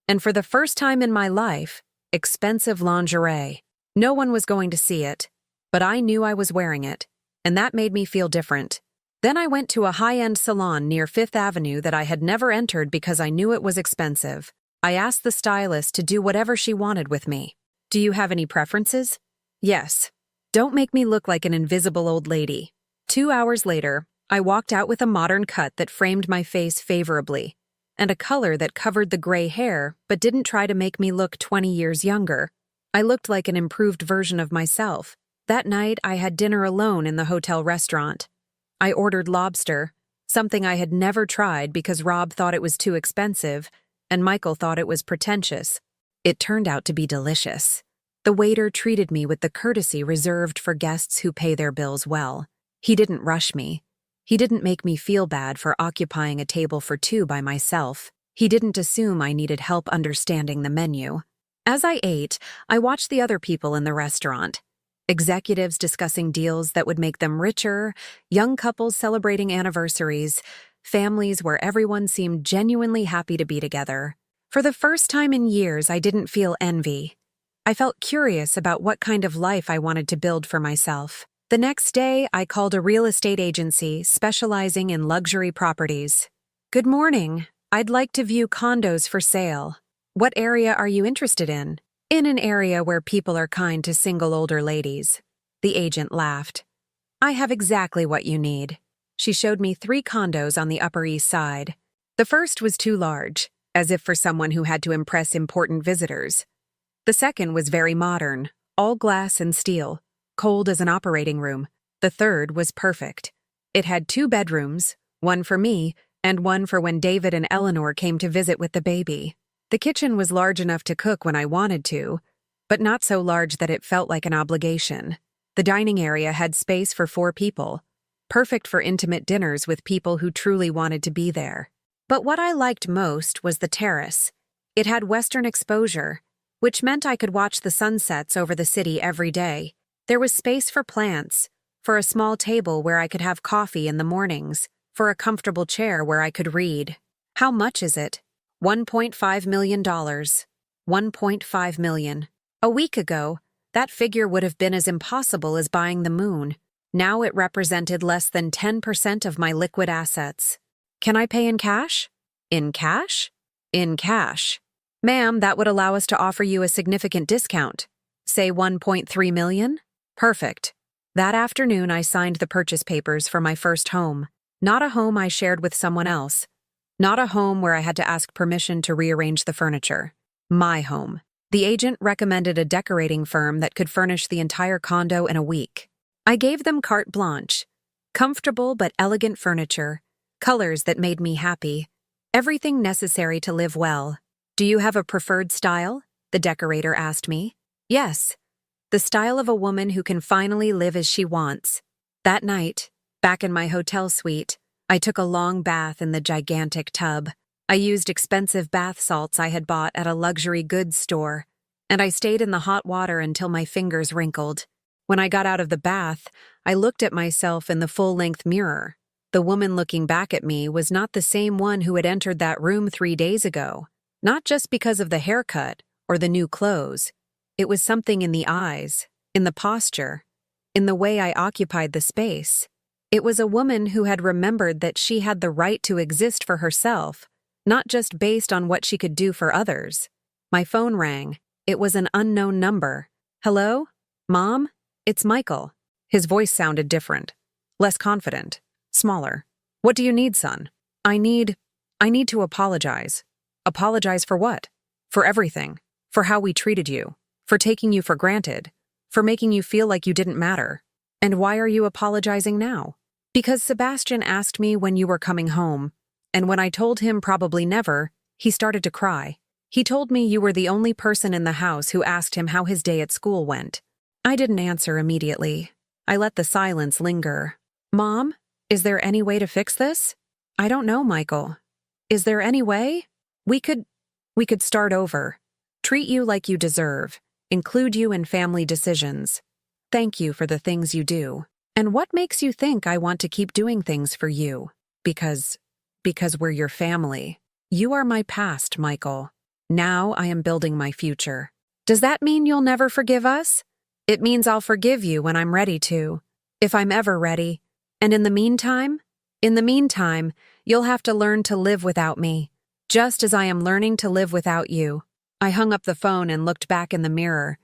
and for the first time in my life, expensive lingerie. No one was going to see it, but I knew I was wearing it, and that made me feel different. Then I went to a high-end salon near Fifth Avenue that I had never entered because I knew it was expensive. I asked the stylist to do whatever she wanted with me. "Do you have any preferences?" "Yes. Don't make me look like an invisible old lady." 2 hours later, I walked out with a modern cut that framed my face favorably, and a color that covered the gray hair but didn't try to make me look 20 years younger. I looked like an improved version of myself. That night, I had dinner alone in the hotel restaurant. I ordered lobster, something I had never tried because Rob thought it was too expensive, and Michael thought it was pretentious. It turned out to be delicious. The waiter treated me with the courtesy reserved for guests who pay their bills well. He didn't rush me. He didn't make me feel bad for occupying a table for two by myself. He didn't assume I needed help understanding the menu. As I ate, I watched the other people in the restaurant. Executives discussing deals that would make them richer, young couples celebrating anniversaries, families where everyone seemed genuinely happy to be together. For the first time in years, I didn't feel envy. I felt curious about what kind of life I wanted to build for myself. The next day, I called a real estate agency specializing in luxury properties. "Good morning. I'd like to view condos for sale. What area are you interested in?" "In an area where people are kind to single older ladies." The agent laughed. "I have exactly what you need." She showed me 3 condos on the Upper East Side. The first was too large, as if for someone who had to impress important visitors. The second was very modern, all glass and steel, cold as an operating room. The third was perfect. It had 2 bedrooms, one for me and one for when David and Eleanor came to visit with the baby. The kitchen was large enough to cook when I wanted to, but not so large that it felt like an obligation. The dining area had space for 4 people, perfect for intimate dinners with people who truly wanted to be there. But what I liked most was the terrace. It had western exposure, which meant I could watch the sunsets over the city every day. There was space for plants, for a small table where I could have coffee in the mornings, for a comfortable chair where I could read. How much is it? $1.5 million. $1.5 million. A week ago, that figure would have been as impossible as buying the moon. Now it represented less than 10% of my liquid assets. "Can I pay in cash?" "In cash?" "In cash." "Ma'am, that would allow us to offer you a significant discount. Say $1.3 million? Perfect." That afternoon, I signed the purchase papers for my first home. Not a home I shared with someone else. Not a home where I had to ask permission to rearrange the furniture. My home. The agent recommended a decorating firm that could furnish the entire condo in a week. I gave them carte blanche. Comfortable but elegant furniture, colors that made me happy, everything necessary to live well. "Do you have a preferred style?" the decorator asked me. "Yes. The style of a woman who can finally live as she wants." That night, back in my hotel suite, I took a long bath in the gigantic tub. I used expensive bath salts I had bought at a luxury goods store, and I stayed in the hot water until my fingers wrinkled. When I got out of the bath, I looked at myself in the full-length mirror. The woman looking back at me was not the same one who had entered that room 3 days ago. Not just because of the haircut or the new clothes. It was something in the eyes, in the posture, in the way I occupied the space. It was a woman who had remembered that she had the right to exist for herself, not just based on what she could do for others. My phone rang. It was an unknown number. "Hello? Mom? It's Michael." His voice sounded different, less confident, smaller. "What do you need, son?" I need to apologize." "Apologize for what?" "For everything. For how we treated you. For taking you for granted. For making you feel like you didn't matter." "And why are you apologizing now?" "Because Sebastian asked me when you were coming home, and when I told him probably never, he started to cry. He told me you were the only person in the house who asked him how his day at school went." I didn't answer immediately. I let the silence linger. "Mom, is there any way to fix this?" "I don't know, Michael. Is there any way? We could start over. Treat you like you deserve. Include you in family decisions. Thank you for the things you do. And what makes you think I want to keep doing things for you? Because we're your family. You are my past, Michael. Now I am building my future. Does that mean you'll never forgive us?" "It means I'll forgive you when I'm ready to. If I'm ever ready. And in the meantime, you'll have to learn to live without me, just as I am learning to live without you." I hung up the phone and looked back in the mirror.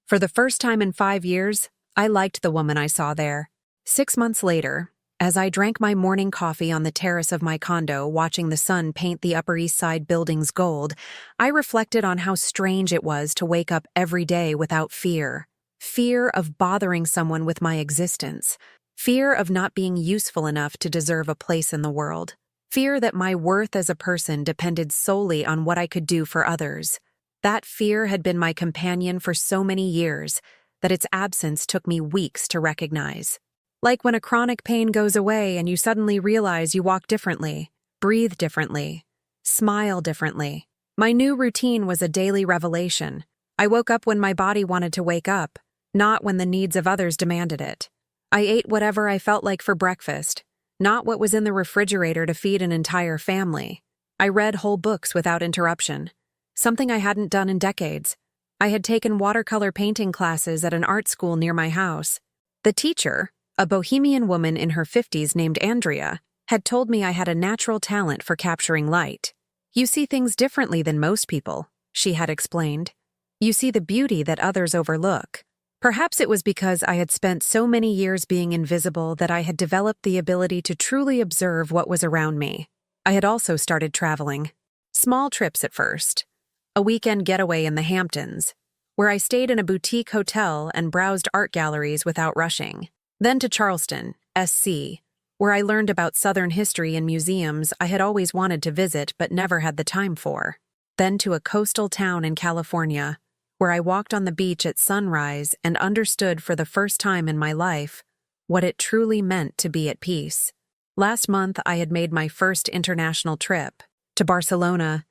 For the first time in 5 years, I liked the woman I saw there. 6 months later, as I drank my morning coffee on the terrace of my condo watching the sun paint the Upper East Side buildings gold, I reflected on how strange it was to wake up every day without fear. Fear of bothering someone with my existence. Fear of not being useful enough to deserve a place in the world. Fear that my worth as a person depended solely on what I could do for others. That fear had been my companion for so many years that its absence took me weeks to recognize. Like when a chronic pain goes away and you suddenly realize you walk differently, breathe differently, smile differently. My new routine was a daily revelation. I woke up when my body wanted to wake up, not when the needs of others demanded it. I ate whatever I felt like for breakfast, not what was in the refrigerator to feed an entire family. I read whole books without interruption, something I hadn't done in decades. I had taken watercolor painting classes at an art school near my house. The teacher, a bohemian woman in her 50s named Andrea, had told me I had a natural talent for capturing light. "You see things differently than most people," she had explained. "You see the beauty that others overlook." Perhaps it was because I had spent so many years being invisible that I had developed the ability to truly observe what was around me. I had also started traveling. Small trips at first. A weekend getaway in the Hamptons, where I stayed in a boutique hotel and browsed art galleries without rushing. Then to Charleston, SC, where I learned about Southern history and museums I had always wanted to visit but never had the time for. Then to a coastal town in California, where I walked on the beach at sunrise and understood for the first time in my life what it truly meant to be at peace. Last month, I had made my first international trip to Barcelona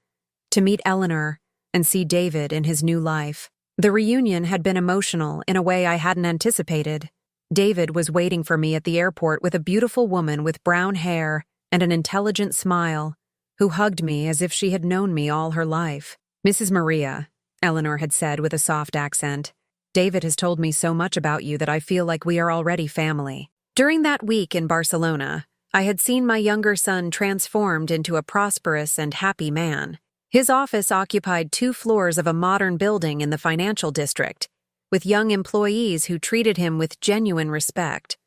to meet Eleanor and see David in his new life. The reunion had been emotional in a way I hadn't anticipated. David was waiting for me at the airport with a beautiful woman with brown hair and an intelligent smile, who hugged me as if she had known me all her life. "Mrs. Maria," Eleanor had said with a soft accent, "David has told me so much about you that I feel like we are already family." During that week in Barcelona, I had seen my younger son transformed into a prosperous and happy man. His office occupied 2 floors of a modern building in the financial district, with young employees who treated him with genuine respect,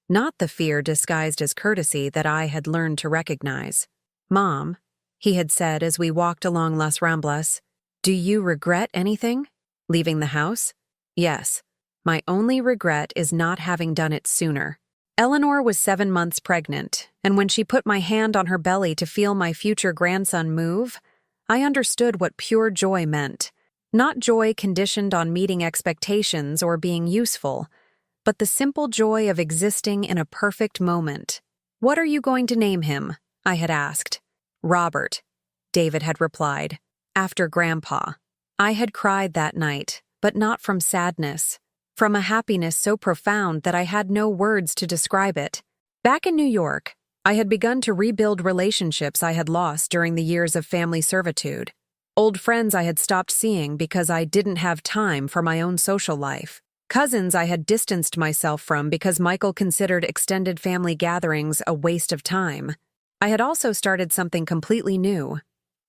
not the fear disguised as courtesy that I had learned to recognize. "Mom," he had said as we walked along Las Ramblas, "do you regret anything? Leaving the house?" "Yes. My only regret is not having done it sooner." Eleanor was 7 months pregnant, and when she put my hand on her belly to feel my future grandson move, I understood what pure joy meant. Not joy conditioned on meeting expectations or being useful, but the simple joy of existing in a perfect moment. "What are you going to name him?" I had asked. "Robert." David had replied. After Grandpa. I had cried that night, but not from sadness. From a happiness so profound that I had no words to describe it. Back in New York, I had begun to rebuild relationships I had lost during the years of family servitude. Old friends I had stopped seeing because I didn't have time for my own social life. Cousins I had distanced myself from because Michael considered extended family gatherings a waste of time. I had also started something completely new.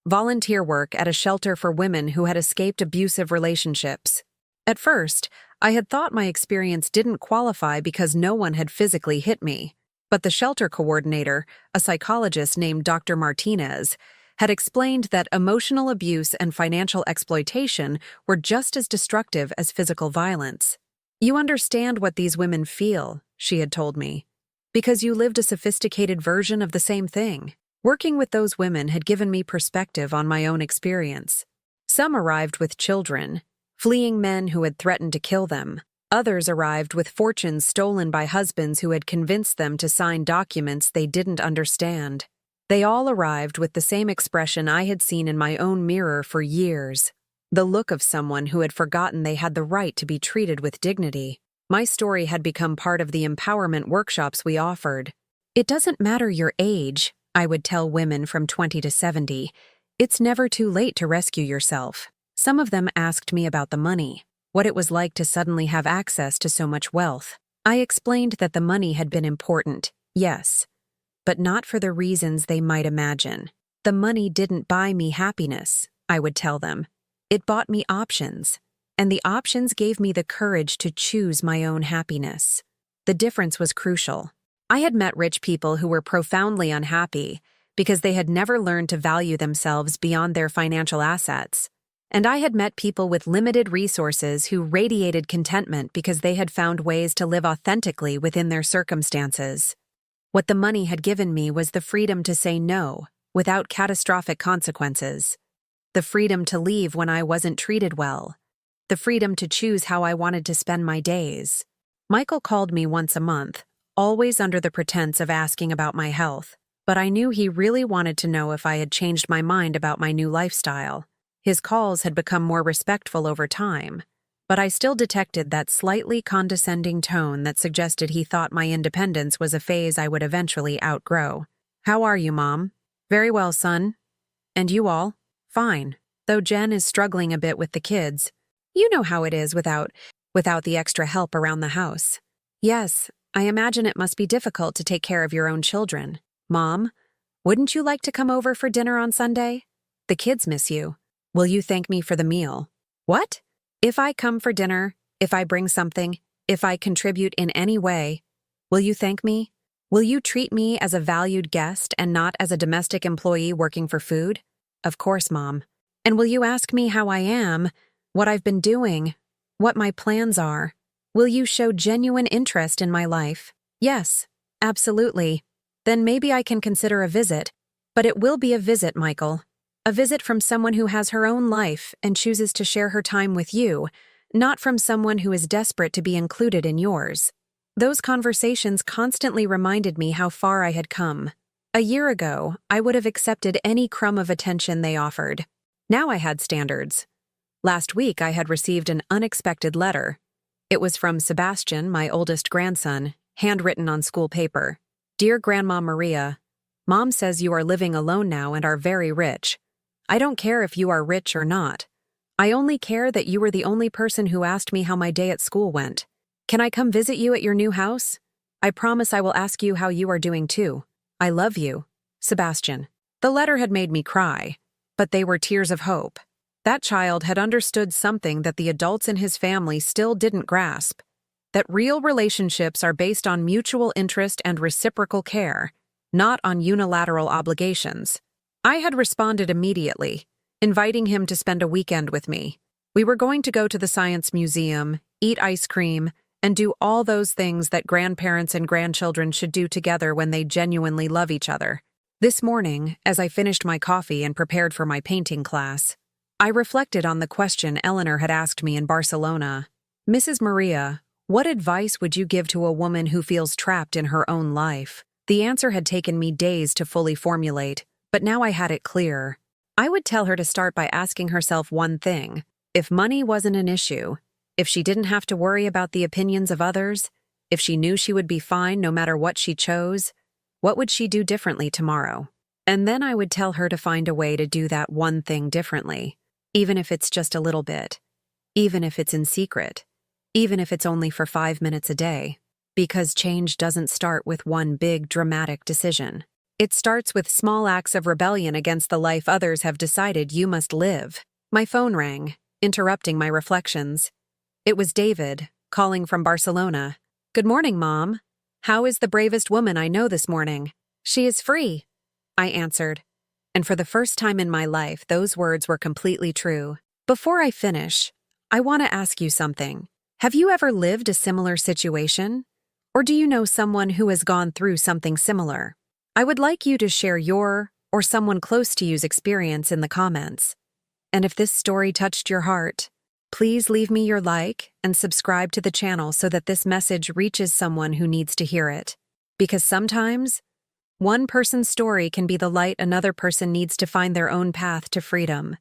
Volunteer work at a shelter for women who had escaped abusive relationships. At first, I had thought my experience didn't qualify because no one had physically hit me. But the shelter coordinator, a psychologist named Dr. Martinez, had explained that emotional abuse and financial exploitation were just as destructive as physical violence. You understand what these women feel, she had told me, because you lived a sophisticated version of the same thing. Working with those women had given me perspective on my own experience. Some arrived with children, fleeing men who had threatened to kill them. Others arrived with fortunes stolen by husbands who had convinced them to sign documents they didn't understand. They all arrived with the same expression I had seen in my own mirror for years. The look of someone who had forgotten they had the right to be treated with dignity. My story had become part of the empowerment workshops we offered. It doesn't matter your age, I would tell women from 20 to 70. It's never too late to rescue yourself. Some of them asked me about the money, what it was like to suddenly have access to so much wealth. I explained that the money had been important, yes, but not for the reasons they might imagine. The money didn't buy me happiness, I would tell them. It bought me options, and the options gave me the courage to choose my own happiness. The difference was crucial. I had met rich people who were profoundly unhappy because they had never learned to value themselves beyond their financial assets. And I had met people with limited resources who radiated contentment because they had found ways to live authentically within their circumstances. What the money had given me was the freedom to say no, without catastrophic consequences. The freedom to leave when I wasn't treated well. The freedom to choose how I wanted to spend my days. Michael called me once a month, always under the pretense of asking about my health, but I knew he really wanted to know if I had changed my mind about my new lifestyle. His calls had become more respectful over time, but I still detected that slightly condescending tone that suggested he thought my independence was a phase I would eventually outgrow. "How are you, Mom?" "Very well, son. And you all?" "Fine, though Jen is struggling a bit with the kids. You know how it is without the extra help around the house." "Yes, I imagine it must be difficult to take care of your own children. Mom, wouldn't you like to come over for dinner on Sunday? The kids miss you. Will you thank me for the meal?" "What?" "If I come for dinner, if I bring something, if I contribute in any way, will you thank me? Will you treat me as a valued guest and not as a domestic employee working for food?" "Of course, Mom." "And will you ask me how I am, what I've been doing, what my plans are? Will you show genuine interest in my life?" "Yes, absolutely. Then maybe I can consider a visit. But it will be a visit, Michael. A visit from someone who has her own life and chooses to share her time with you, not from someone who is desperate to be included in yours." Those conversations constantly reminded me how far I had come. A year ago, I would have accepted any crumb of attention they offered. Now I had standards. Last week, I had received an unexpected letter. It was from Sebastian, my oldest grandson, handwritten on school paper. "Dear Grandma Maria, Mom says you are living alone now and are very rich. I don't care if you are rich or not. I only care that you were the only person who asked me how my day at school went. Can I come visit you at your new house? I promise I will ask you how you are doing too. I love you. Sebastian." The letter had made me cry, but they were tears of hope. That child had understood something that the adults in his family still didn't grasp, that real relationships are based on mutual interest and reciprocal care, not on unilateral obligations. I had responded immediately, inviting him to spend a weekend with me. We were going to go to the Science Museum, eat ice cream, and do all those things that grandparents and grandchildren should do together when they genuinely love each other. This morning, as I finished my coffee and prepared for my painting class, I reflected on the question Eleanor had asked me in Barcelona. "Mrs. Maria, what advice would you give to a woman who feels trapped in her own life?" The answer had taken me days to fully formulate, but now I had it clear. I would tell her to start by asking herself one thing. If money wasn't an issue, if she didn't have to worry about the opinions of others, if she knew she would be fine no matter what she chose, what would she do differently tomorrow? And then I would tell her to find a way to do that one thing differently, even if it's just a little bit, even if it's in secret, even if it's only for 5 minutes a day. Because change doesn't start with one big, dramatic decision. It starts with small acts of rebellion against the life others have decided you must live. My phone rang, interrupting my reflections. It was David, calling from Barcelona. "Good morning, Mom. How is the bravest woman I know this morning?" "She is free," I answered. And for the first time in my life, those words were completely true. Before I finish, I want to ask you something. Have you ever lived a similar situation? Or do you know someone who has gone through something similar? I would like you to share your or someone close to you's experience in the comments. And if this story touched your heart, please leave me your like and subscribe to the channel so that this message reaches someone who needs to hear it. Because sometimes, one person's story can be the light another person needs to find their own path to freedom.